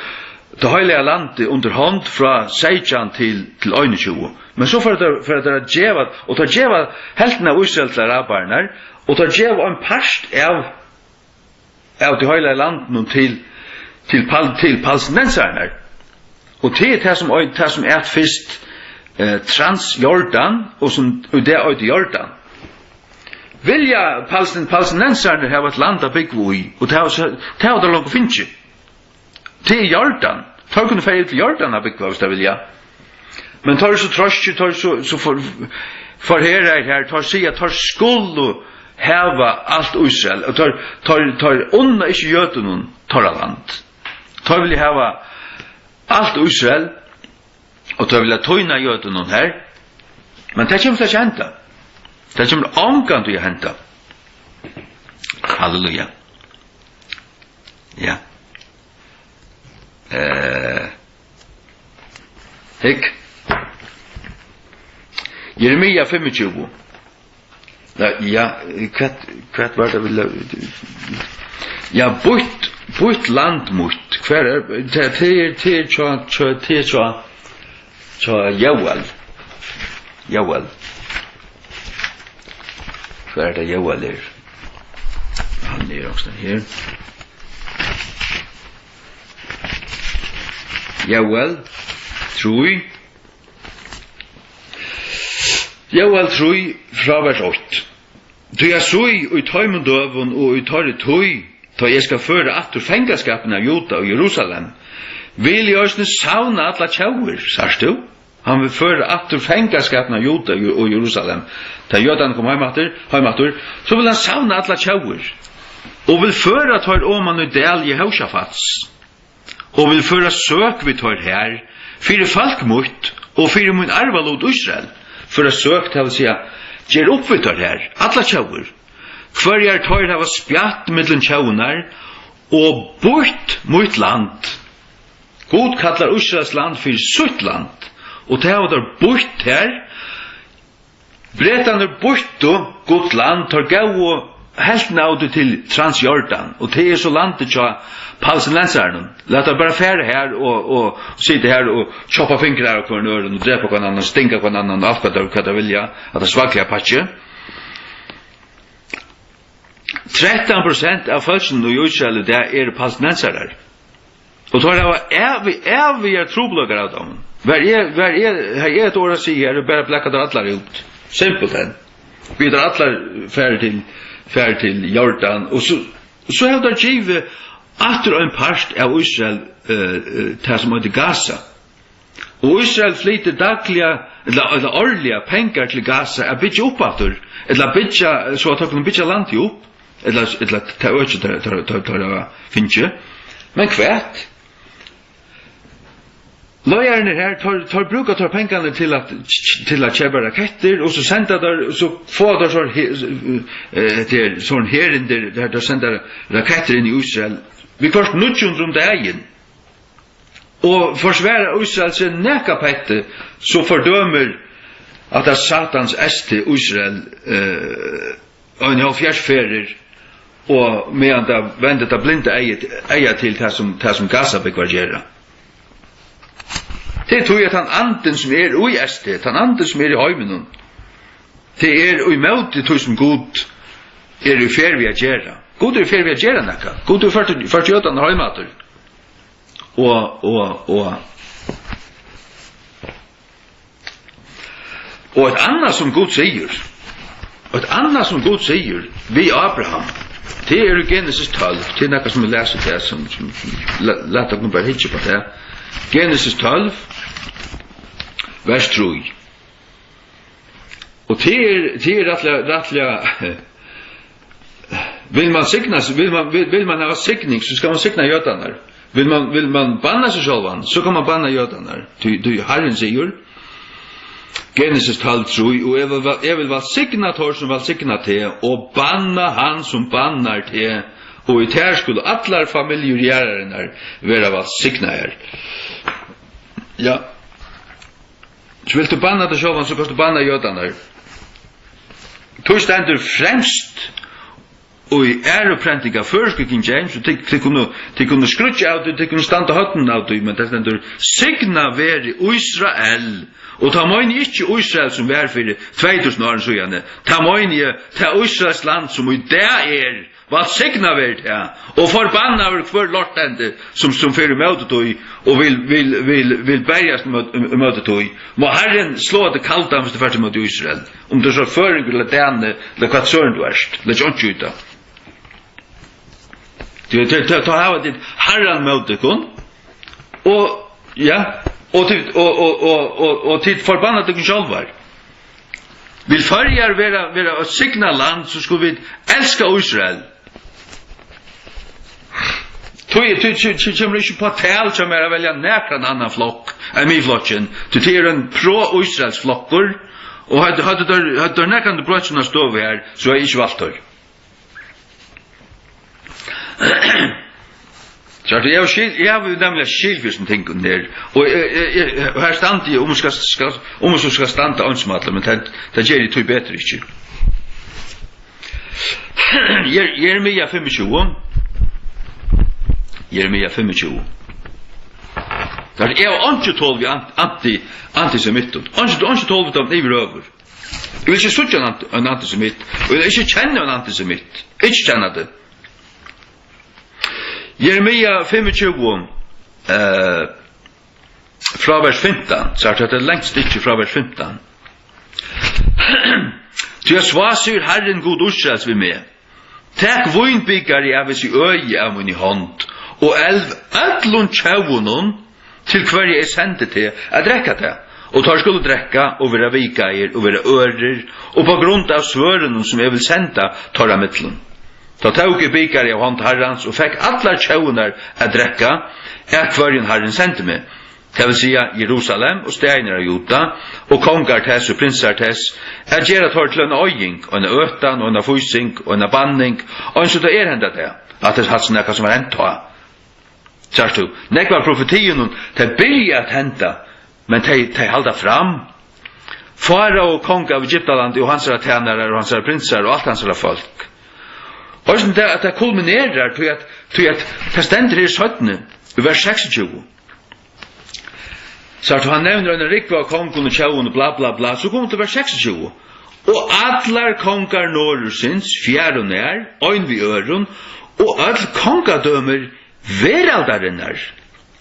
det heilige landet under hånd fra 16 til 21. Men så for at det djeva, og det djeva heltene av Israel til arabarna, og det djeva en parst av det heilige landet til palestinenserne. Og det som først Transjordan, og det er Jordan. Vilja palestinenserne ha et land å bygge i, og det er det langt å finne. Det er Jordan. Tar kunne feil til Jordan å bygge hvis det vilja. Men tar så trøst, tar så for her, tar si at tar skuld hava allt Israel och tar onna inte jötunun torra land. Tar vill hava allt Israel och tar vill toina jötunun här. Men det kommer att hända. Det kommer omgående att hända. Halleluja. Ja. Hek. Jeremia 25. Ja, kvart var det väl. Ja, bort land mot. Kvar är Joel. Kvar är det Joel är. Han är också här. Joel 3 fra vers 8. Du jeg så i tøymundøven og i tørre tøy, da jeg skal føre atter fengaskapen av Juda og Jerusalem, vil jeg også savne alle tjauer, sars du? Han vil føre atter fengaskapen av Juda og Jerusalem. Da jødene kom heimater, så vil han savne alle tjauer, og vil føre tør åman og del Jehoshafats, og vil føre søk vi tør her, fire folk mot, og fire mun arvalod Israel, for å søke til å si ger opp vi tar her, alla tjauer. Hverjar tar hava spjatt mittlen tjaunar, og bort mot land. God kallar Israels land for sutt land, og det hava der bort her, bretan bort og god land, tar gau og helt naudu til Transjordan, og det så landet tja palestinensaren. Låt det bara färre här och sitta här och choppa fingrar på en öron och dräpa på en annan, stinka på en annan, allt vad det vilja, att det svakliga patche. 13% av folken i Israel där är palestinensare. Och då är vi troblogar av dem. Här är ett år att säga, det bara bläckar där alla ut. Simpelt än. Vi drar alla färre till Jordan. Och så har det givet atter en part av Israel det som heter Gaza. Og Israel flyter dagliga eller årliga pengar til Gaza er bytja upp atter, eller bytja, så at de bytja land upp, eller ta øyne finnkje. Men kvært. Løyerne her tar bruk tar pengarna til at kjøpe raketter, og så sender der, så får der sånn herinder, der sender raketter inn i Israel. Vi først nødgjund om dagen. Og forsværer Israel sin nekapette, så fordømer at det er Satans æste Israel en av fjersferer, og medan det vendet av blinde eier til det som Gaza bekvar gjerra. Det tror jeg at han anden som ui æste, han anden som i høymen, det ui møte tog som god i fer vi a gjerra. God er fer vi a gjerra nekka. God er ført jødan høymater. Og et annet som God sier, vi Abraham, det er Genesis 12, det er nekka som vi leser det, som lett dere bare hitje på det. Genesis 12, vers 3. Og det er rettelig vill man ha signing, så ska man signa jötarna. Vill man banna sig självan, så kan man banna jötarna. Du Herren säger Genesis 12:3, och jag vill vara signator som vill signa te, och banna han som bannar te, och i tär skulle alla familjegärarna vara vad signa är. Ja. Så vill du banna dig självan, så kan du banna jötarna. Du ständer främst og i æroprentinga førske King James, og de kunne skrutja av det, de kunne standa høtten av det, men det stendur signa veri Israel, og ta møyni ikkje Israel som veri fyrir 2000 år siden, ta møyni ta Israels land som i det vad signa veri det, og forbanna veri hver lortende som fyrir møtet tog, og vil bergast møtet tog, må Herren slå det kalda hvis det fyrir møtet Israel, om det så føring eller denne, eller hva søren du erst, eller ikke utgjuta. Ta hava ditt Herren møte kun, og ja, og tid forbanna deg sjálvar. Vill förjar vara ett signalland så skulle vi älska Israel. Tui kommer ikke på tal som å velge nekran annan flokk enn min flokken. Det en pro-Israels flokker, og hadde der nekran brøtsjene stå her, så jeg ikke valgt her. Så jeg har nemlig skilfyrsten ting der, og her stand jeg om jeg skal stande ansmatler, men det gjør jeg tog bedre ikke. Jeremia 25. Jeremia 25. Där är inte 12 antisemitter. Inte 12 av niver över. Du vill inte sucha en antisemit. Och du vill inte känna en antisemit. Inte känna det. Jeremia 25 från vers 15. Så att det är längst inte från vers 15. Ty jag svasir Herren god Israels vid mig. Tek vojnbyggare av sig öje av min hand. Og öllun tjauunun til hver jeg sendte til å drekka til. Og tar skulle drekka og være vikair og være ører og på grunn av svøren som jeg vil senda tar av mittlen. Da tog jeg byggar av hånd herrens og fikk allar tjauunar å drekka hver herren sendte meg. Det vil sige Jerusalem og steiner av Juda og kongar tess og prinsar tess gjerra tar til en øying og en øtan og en fysing og en banning og en så det hendet det at det hatt snakka som var hendt Sagt du, nekvar profetien de byrja at henta, men de halda fram. Fara og kong av Egyptaland og hans tænare og hans prinsar og alt hans folk. Og sånn at det kulminerar til at det stender i 17, i vers 26. Så han nevner en rikva av kongen og tjaun og bla bla bla, så kommer til vers 26. Og allar kongar norrsins, fjær og nær, øyn vi øren, og all kongadømer veraldarinnar,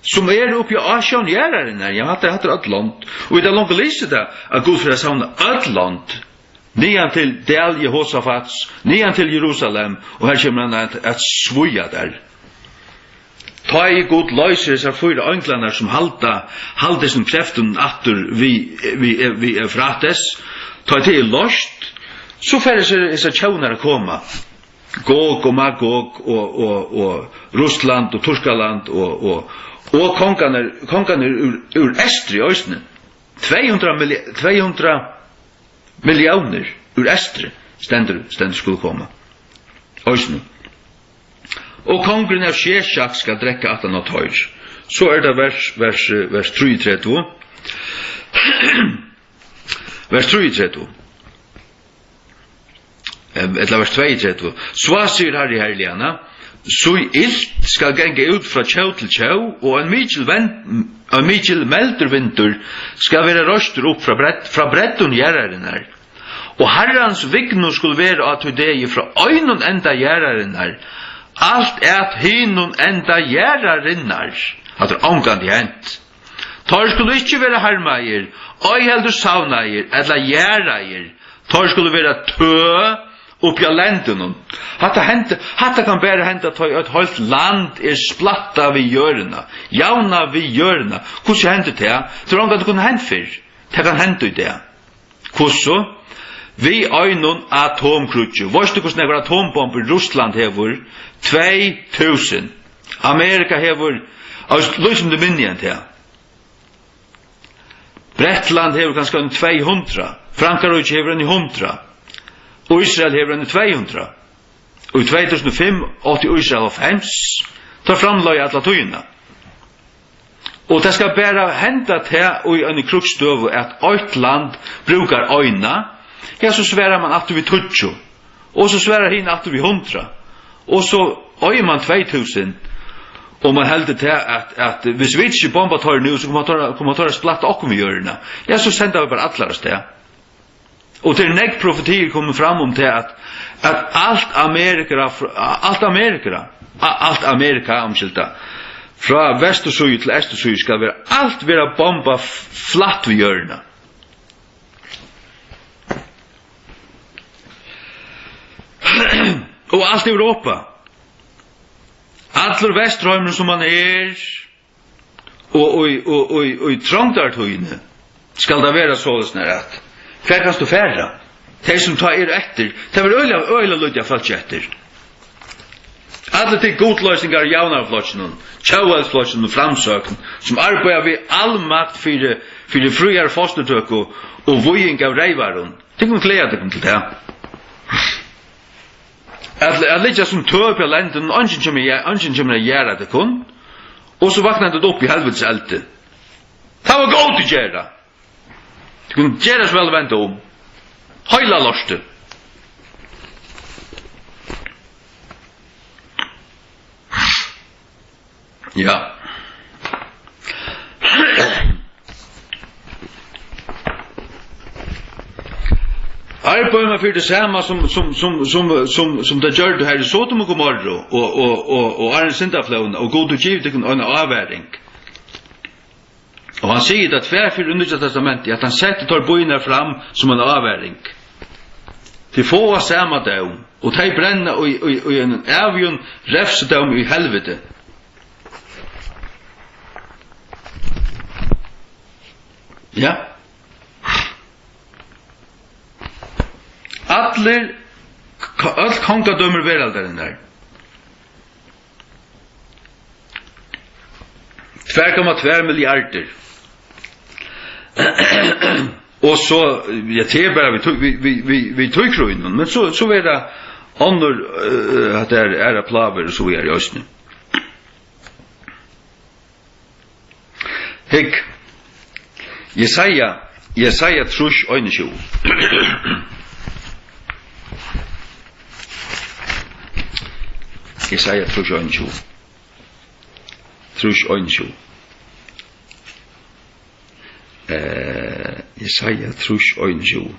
som oppi Asjon gjerarinnar, ja, hatt alt land. Og i det langt lyset det, at Gud for å savne alt land, nian til Del Jehosafats, nian til Jerusalem, og her kommer han at svoja der. Ta i god løyser disse 4 ønglanar som halde sin kreften atter vi frates, ta i til lost, så fer disse tjaunar å komme. Gog og Magog og Russland og Turskaland og kongarna ur Estri øysene 200 millioner ur Estri stender skulle komme øysene og kongren av Sheshak skal drekka 18 og tøyr så det vers 33 vers 33 eller vers 32. Så sier Herre herligana, så ilt skal genge ut fra tjau til tjau, og en mykjel meldervinter skal være røster opp fra breddun gjerraren her. Og Herrens vigno skulle være at du deg fra øynun enda gjerraren her, alt at hinun enda gjerraren her, at det omgant i hent. Tar skulle ikke være hermeier, og heldur sauneier, eller gjerreier, tar skulle være tø, upp i landen. Hatta kan bara hända att ett helt land splatta vid hjörna. Jauna vid hjörna. Hur ska hända det? Tror att det kan hända för? Det kan hända det. Hur så? Vi har någon atomkrutje. Vet du hur några atombomber Ryssland har? 2000. Amerika har liksom det minnet här. Bretland har ganska 200. Frankrike har 100. Og Israel hever enn 200. Og i 2005 åtte Israel av hems, tar framløy alla tøyina. Og det skal bare henda til og i en krukstøv at eit land brukar øyna, ja, så sverar man at vi 20, og så sverar hin at vi 100, og så øyer man 2000, og man heldur til at hvis vi ikke bomba tar nu, så kommer man ta splatta okkom i hjørna. Ja, så sender vi bare atlarast det. Og til nek profetier kommer fram til at alt Amerika omskilta, fra vestorsøy til østorsøy skal være alt være bomba flatt ved hjørna. Og alt Europa. Allar Vestrheimen som man og i Trondheimtøyene skal det være sånn at hver kan du færre? Det som tar etter, det var øyla lydja folk etter. Alle til godløsningar i jaunarflotsen, tjauelsflotsen og framsøken, som arbeider ved all makt for friar fostertøk og vøying av reivaron. Det kan glede deg til det. At ligga som tøp i lenden, ønsken kommer å gjøre det kun, og så vaknar det opp i helvetes elte. Det var godt å gjøre. Det kunne gjøres vel vente om. Høyla lorste. Ja. Arbeider med for det samme som det gjør det her i Sodom og Gomorra og Arne Sintaflaun og god og giv det en avværing. Og han sier at hverfor under testamentet at han setter torboina fram som en avværing. Til få av samme dag, og de brenner i en avgjøn refsedom i helvete. Ja. All kongadømmer veralderen der. 2,2 milliarder. Og så, ja, det er bare vi tøykroinen, men så er det andre, at det er plaver, og så er det i Østene. Hikk, Jesaja trus øynesjo. Jesaja trus øynesjo. Trus øynesjo. Jesaja trus øynesjo.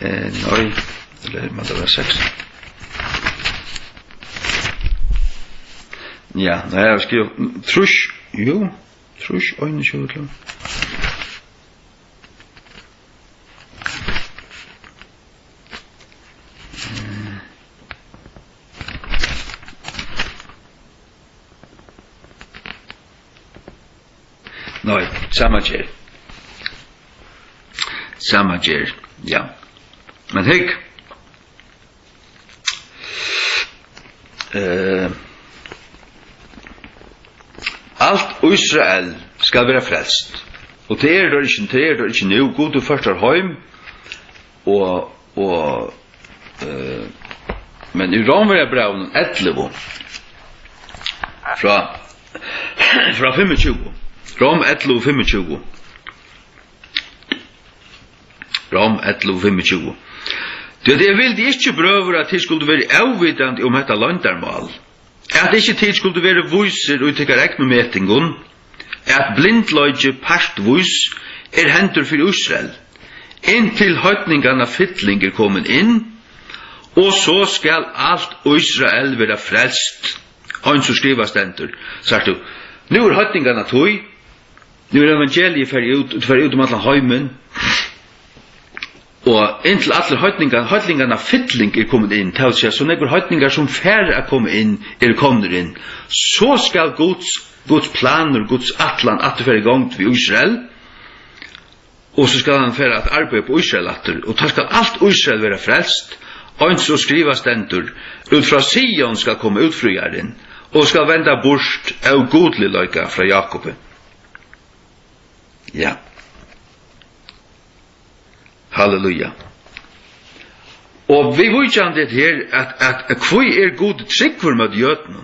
Nei, eller må det være 6. Ja, nei, jeg skriver trus, jo, trus øynesjo, Nei, Samma ger, ja. Men hikk, alt Israel skal være frelst. Og det er det ikke nu, god du først er heim, men i Romverbrevnen 11, fra 25, Rom 11, 25. Rom 11, 25. Det vil ikke prøve at det skulle være avvidende om dette landarmal. At ikke det skulle være viser ut til reknemetingen, at blindløyge partvis hentur for Israel, inntil høytningene fytling kommet inn, og så skal alt Israel være frelst. Han som skriver stendur, sagt du, nu høytningene tog, nu evangeliet fer ut om alle heimen, og inntil alle høytningene fytling kommet inn, til å si, så nekker høytninger som færre kommet inn, kommet inn, så skal Guds planer, Guds atlan, at det fer i gang til Israel, og så skal han fer at arbeide på Israel atter, og da skal alt Israel være frelst, og så skriva stendur, ut fra Sion skal komme utfrygaren, og skal venda bort av godlig løyka fra Jakob. Ja. Halleluja. Og vi vet ikke det her, at hvor god tryggvar med jøtene?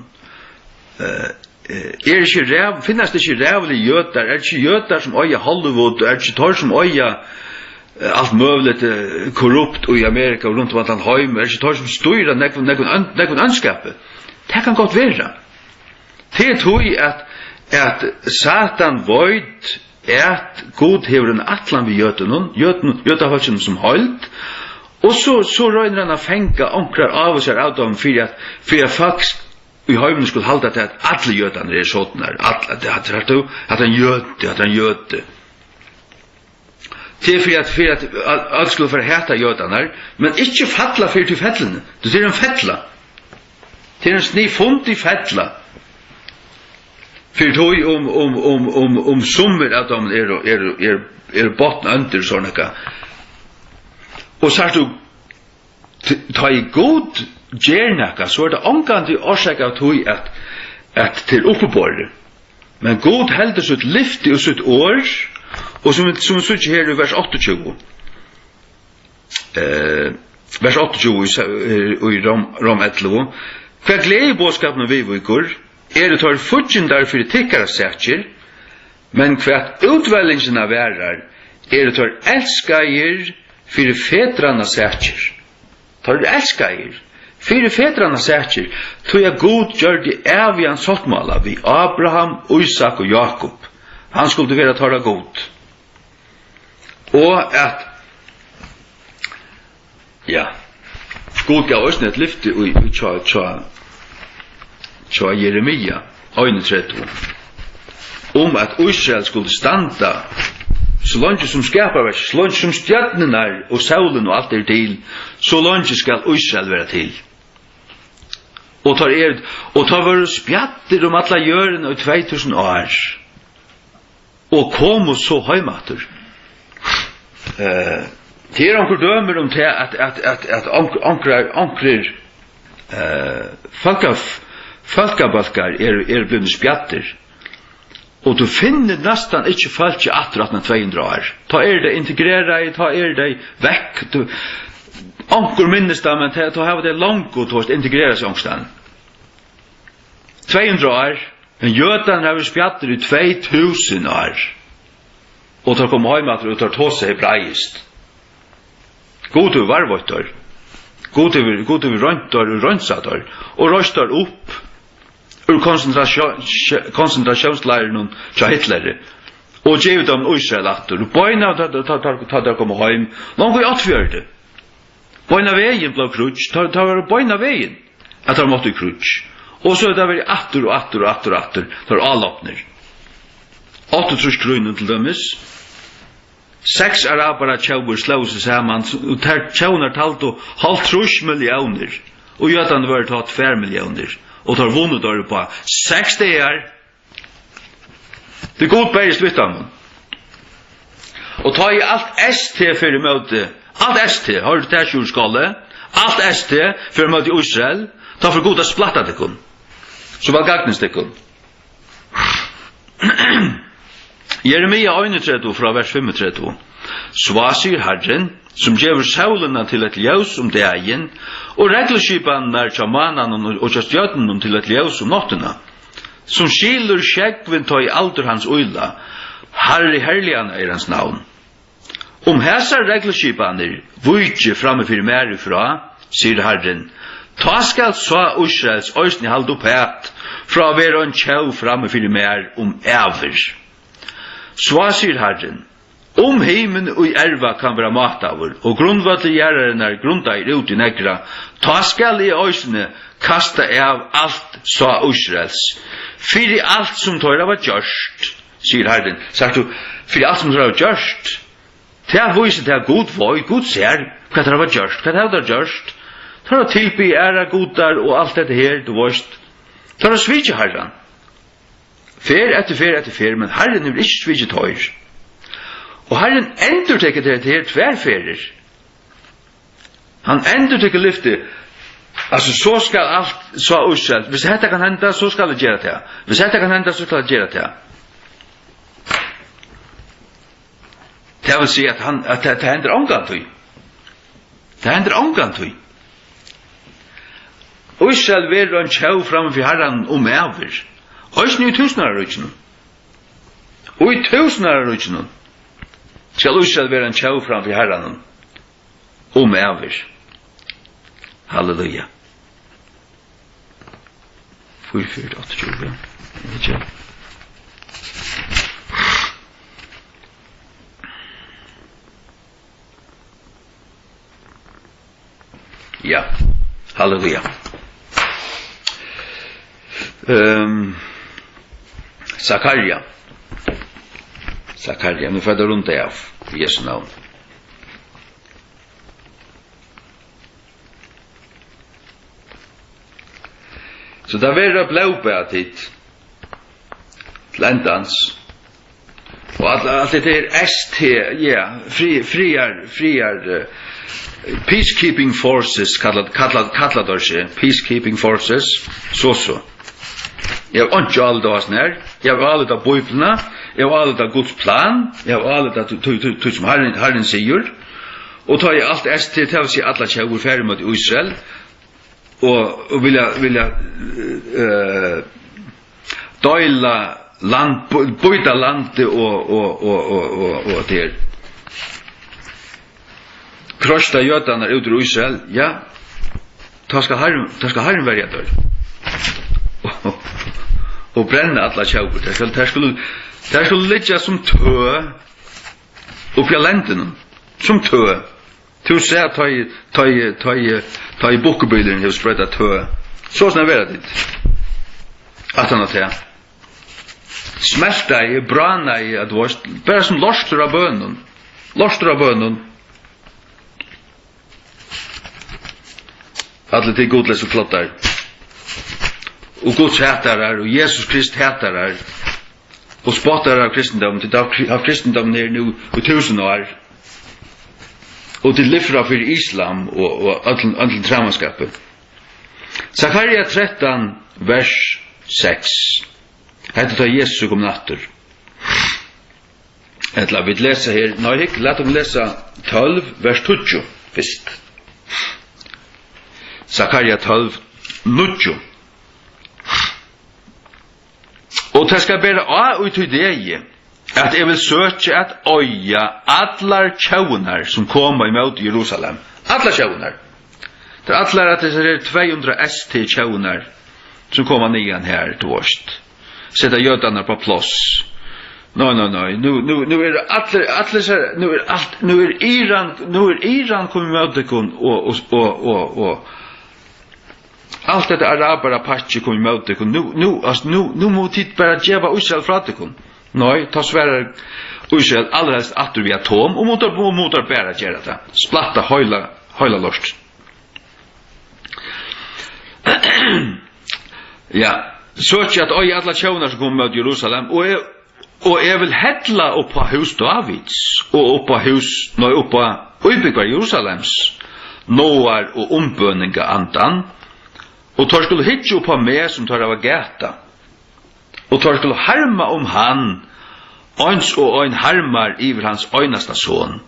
Finnes det ikke rævlige jøter? Er det ikke jøter som øyer Hollywood? Er det ikke tar som øyer alt mulig korrupt i Amerika og rundt om alt heim? Er det ikke tar som styrer nekken ønskapet? Det kan godt være. Det tror jeg at Satan vet at God hever en atlan ved jøtaholsen som holdt, og så røyner han å fenga onkrar av oss av dem for at faktisk i heimen skulle halda til at alle jøtene er sånne, at han jøte. Det er for at alle skulle få heta jøtene, men ikke fattla for til fettlene. Det er en fettla. Det er en snifund i fettla. För då om summer att de är botten under såna ka. Och så du ta i god gärnaka så det omgående orsaka av tog att till uppebordet. Men god helder sitt lyfte och sitt år och som sitter här i vers 28. Vers 28 i Rom 11. Hva glede bådskapen vi vikur, det tar futsin derfor tikkara sætjer, men hva utvelingen av værar, det tar elskaier fyrir fedrana sætjer. Tar elskaier fyrir fedrana sætjer, tog jeg god gjør de evigan sottmala vi Abraham, Isak og Jakob. Han skulle være tala god. Og at ja, god gav oss et lyfte i tja Jeremia 31 om at Israel skulle standa så langt som skaparverk, så langt som stjärnorna og solen og alt til, så langt skal Israel være til. Og tar var spjatter om alla jörn i 2000 år. Og kom så heimater. Det onkur dømer om til at onkrer folkabalkar blivit spjatter. Og du finner nästan ikke folk i 200 år. Ta det integrera, ta det vekk. Onkur minnes da, men ta har det langt og tåst integrera seg ångstan. 200 år, men jötan har vi spjatter i 2000 år. Og tar kom heimater og tar tås seg hebraist. God over varvåttar. God over røntar og rønsatar. Og røstar opp ur konsentrasjonsleiren til Hitler. Og gjev dem Israel atter. Og bøyna tar der kom heim. Langt i 8-fjørde. Bøyna veien ble krutsk. Ta var bøyna veien. At han måtte krutsk. Og så det var atter og atter og atter og atter. Det var allåpner. 8 trus grunnen til dømes. 6 arabere tjauer slå seg sammen. Og der tjauner talte 50 millioner. Og jødene var tatt 4 millioner. Og tar vunnet der på 6 dager. Det god bæres vittan. Og ta i alt ST for møte. Alt ST, har du det kjurskalle? Alt ST for møte Israel. Ta for god å splatta det kun. Så var gagnes det kun. Jeremia 31 fra vers 35. Så sier Herren, som gjever saulena til et ljøs om dagen, og regleskipan der sjamanen og stjøtnen til et ljøs om nattena, som skiler skjeggven ta i alder hans øyla, Herre herligan hans navn. Om hesar regleskipaner vujtje framme for mer ifra, sier Herren, ta skal så Israels øysni halde opp het, fra å være en tjau framme for mer om æver. Så sier Herren, om heimen og erva kan være matavur, og grunnvattelig gjerraren grunndeir ut i negra, ta skal i øysene kasta av alt sa Israels. Fyrir alt som tøyra var gjørst, sier Herren. Sagt du, fyrir alt som tøyra var gjørst, til å vise til god voi, god ser, hva det var gjørst, hva det var gjørst, tar å tilby æra godar og alt dette her, du veist, tar å svitje Herren. Fer etter fer, men Herren vil ikke svitje tøyr. Og Herren endurtekker det her tverferer. Han endurtekker lyftet. Altså, så skal alt, så Israel. Hvis dette kan hende, så skal det gjøre det. Hvis dette kan hende, så skal det gjøre det. Det vil si at det hender omgantøy. Det hender omgantøy. Israel vil en tjau framfor Herren om æver. Og ikke i 1000-årrykene. Og i 1000-årrykene skal Israel være en tjau framfor Herren om æver. Halleluja. 4-4-8-20. Ja, halleluja. Zakaria, nu får det rundt det av i Jesu navn. Så det var blåbæret hit til endans. Og allt det ST, ja, friar peacekeeping forces kallad det peacekeeping forces så. Jag har inte allt det här. Jag har allt det bibeln, jag har allt det Guds plan, jag har allt det som Herren säger. Och tar jag allt ST till att se alla tjävor färre mot Israel och vilja dela land, byta landet och det krossa jötarna ut ur Israel, ja, ta ska Herren välja där. Och bränna alla tjaukur. Det skulle ligga som tö upp i länten, som tö. Du ser ta i bokbylen hos spröda tö. Så snart är det. Att han har smälta i, brana i, att vara bara som lorstur av bönen. Alla det godles och flottar. Och Guds hätarar och Jesus Krist hätarar. Och spottar av kristendom. Till av kristendom ner nu i 1000 år. Och till livra för islam och ödlen tramaskapet. Zakaria 13, vers 6. Hette tar Jesus kom natter. Etla vi läsa här. Nej, låt oss läsa 12, vers 20 först. Zakaria 12, 9. Och det ska bära ut i det att jag vill söka att öja alla tjaunar som kommer emot Jerusalem. Alla tjaunar. Det är alla att det är 200 ST tjaunar som kommer nian här till oss. Sätta jötarna på plats. Nej. Nu är det alla nu är Iran kommer emot det och allt det arabara patchi kom emot det. Nu måste det bara geva Israel fra det. Nej, ta svärar Israel alldeles att vi atom och motor bara göra det. Splatta höjla lost. Ja, så att alla tjänar som kommer mot Jerusalem och jag vill hälla upp på hus Davids och upp på hus upp på uppbyggvar Jerusalems noar och omböninga andan. Och tar skulle hitja på mig som tar av gata. Och tar skulle harma han eins och ein harmar iver hans einasta son.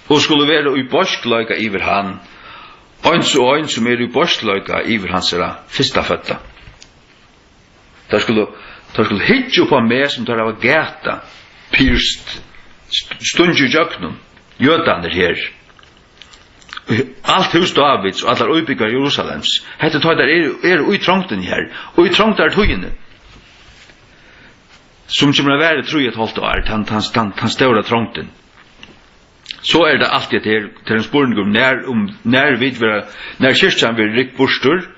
Och skulle vara i borsklöjka iver han eins och ein som i borsklöjka iver hans första fötta. Tar skulle hitja på mig som tar av gata. Pyrst stundju jöknum. Jötan här. Allt hus Davids och alla uppbyggar Jerusalems. Hette tar där är i trångten här. Och i trångtar tugene. Som kommer att vara 3,5 år. Han stora trångten. Så är det alltid till en spårning när kyrkan blir rikt borstur.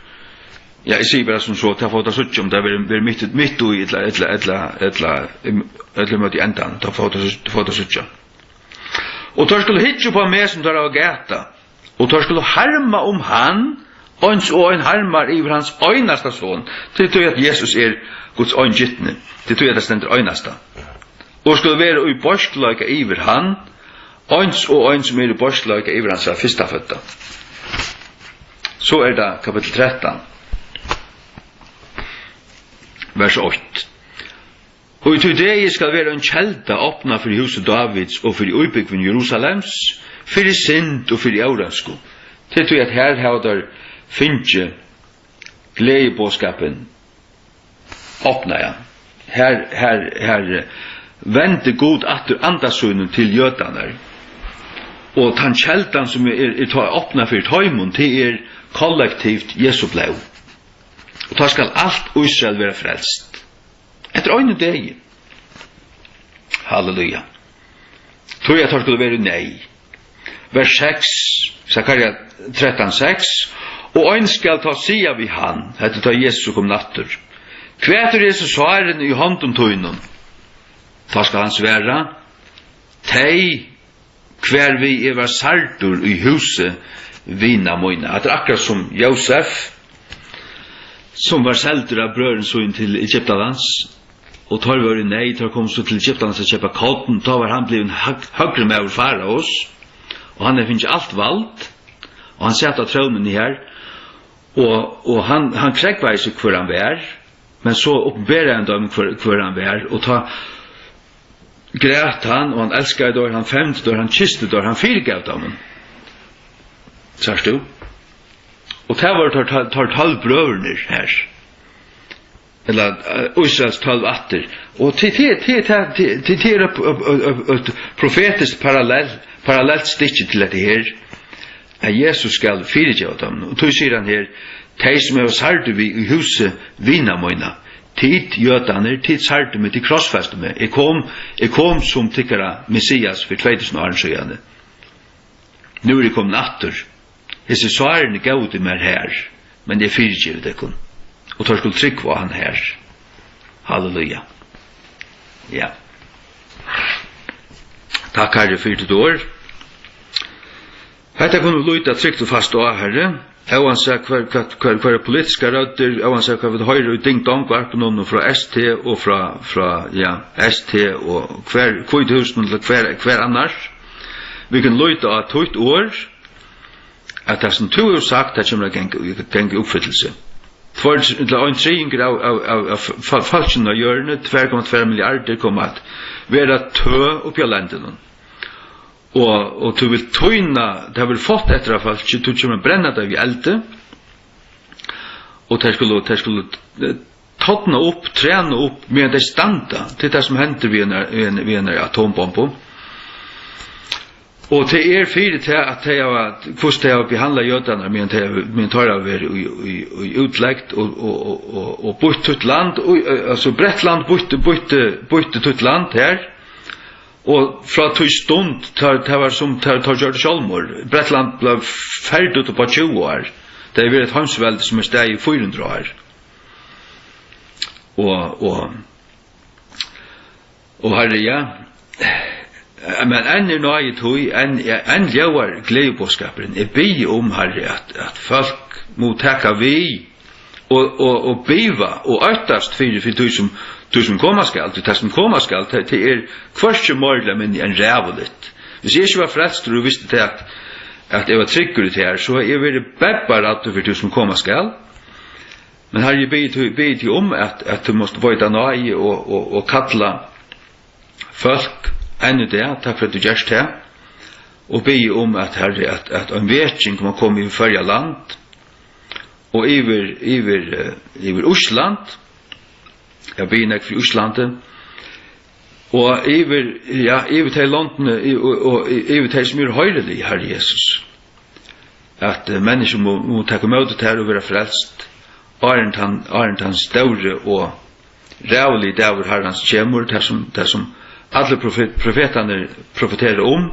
Ja, jag säger bara som så att jag får ta sutt om det blir mitt i ett möte i ändan. Jag får ta sutt. Och tar skulle hitja på mig som tar av gata. Och tar skulle harma han eins och en harmar iver hans einasta son. Det tror jag att Jesus Guds eingittne. Det tror jag att det ständer einasta. Och skulle vara i borsklöjka iver han eins och en som i borsklöjka iver hans första fötta. Så är det kapitel 13. Vers 8. Och i det skal vara en kälta öppna för huset Davids och för uppbyggven Jerusalems, för synd och för auransko. Det tror jag att här har där finche glädjebåskapen öppna ja. Här vände god att andasunen till jötanar. Och den kältan som är öppna för tajmon det kollektivt Jesu blod. Och då skal allt Israel vara frälst. Efter öjne deg. Halleluja. Tror jag att det skulle vara nej. Vers 6, Zakaria 13:6. Och öjne skal ta sia vid han. Hette ta Jesus kom natter. Kväter Jesus svaren i hånden tøynen. Då skal han svära. Tei kvar vi var saltur i huset vina moina. Att akkurat som Josef som var saltur av brören så in till Egyptalands. och tar var i nej, tar kom så till Egypten så köpa kalten, tar var han blev en högre med faraos, och han finns allt valt, och han sätter tronen här, och han kräkvar sig för han var, men så uppenbarar han dem för han var, och ta grät han, och han älskade då, han femte då, han kysste då, han fyrgav dem. Särst du? Och det var tar 12 bröderna här. Eller Israels 12 atter. Och till ett profetiskt parallellt stick till det här, att Jesus skal fyrgav dem. Och då säger han här, de som är sarde vi i huset vina møyna, tid jötaner, tid sarde med, tid krossfeste med. Jeg kom som tykkara Messias for 2000 år siden. Nu er jeg kommet atter. Hese svarene gav det mer her, men det er fyrtgivet det kun. Og tar skulle trygg var han her. Halleluja. Ja. Takk herre for det år. Hetta kunne luta trygt og fast av herre. Oansett hver politiska rødder, oansett hva vi høyre ut ding dong hver på noen fra ST og fra ST og hver kvithusen eller hver annars. Vi kan luta av tøyt år, at det som to har sagt, det kommer geng oppfyllelse. En trying av falskene av hjørnet, 2,2 milliarder kommer at være tø oppi av landene. Og du vil tøyna, det har vel fått etter av falsk, du kommer brenna det i elde, og det skulle tåtna opp, trena opp, medan det standa til det som hender ved en atombombe. Og det er fyrir til at det har behandlet jødene, men tar av i utlegt, og bytt ut land, altså Brettland bytte ut land her, og fra tog stund, det var som tar gjør sjálfmord. Brettland ble ferdig ut på 20 år. Det er et hamsvelde som er steg i 400 år. Og herre, ja, men enn nøye tog, enn ljøver gledebåskaperen, jeg byr om herre at folk må takke vi, og biva, og øktast for du som kommer skal, det som kommer skal, det er kvarske morgla men en ræveligt. Hvis jeg ikke var frelst, og du visste til at jeg var tryggur til her, så jeg ville bebbar at du for du som kommer skal. Men her jeg byr til om at du måtte bøyda nøye og kalla folk ännu det, tack för att du gärst det, och be om att herre, att en vetjning kommer komma i förra land, och över Osland, jag ber nek för Osland, och över till landen, och över till som är höjrelig, herre Jesus, att människor må ta emot det här och vara frälst, är han större och rävlig där herrans kämmor, det som alle profeterna profeterar om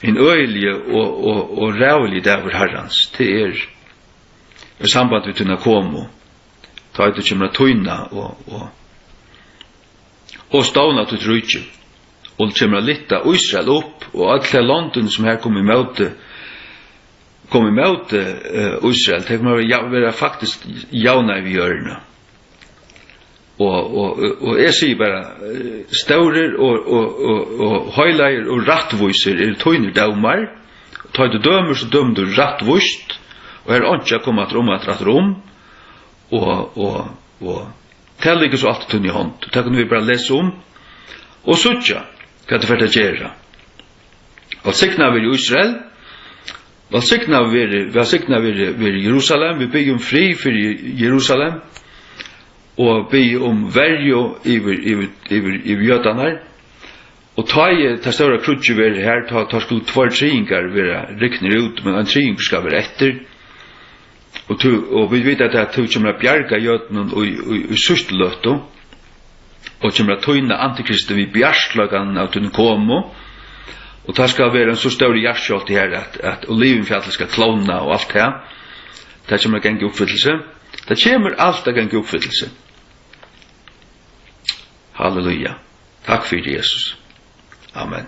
en øyelige og rævlig dæver herrans til samband vi tunna komo ta ut kommer tunna og ståna til trutje og kommer litta Israel opp og alle landen som her kom i møte Israel det kommer være faktisk jauna i hjørna. Og jeg sier bare staurer og høyleier og rattviser tøyner daumar ta du dømer så dømer du rattvist og her åndsja kommer at rom og det ligger så alt tunn i hånd det kan vi bare lese om og suttja hva det fyrir gjerra og sikna vi i Israel og sikna vi i Jerusalem vi bygger fri for Jerusalem og be verjo i jødanar og ta større krutje være her ta skulle 2 triingar være rikner ut men en triing skal være etter og vi vet at det kommer bjarga jødanen og sørste og kommer tøyna antikristi vi bjarslagan av tunne komo og det skal være en så større hjertskjolt her at olivenfjallet skal klona og alt det det kommer genge oppfyllelse det kommer alt a genge oppfyllelse. Halleluja. Takk for Jesus. Amen.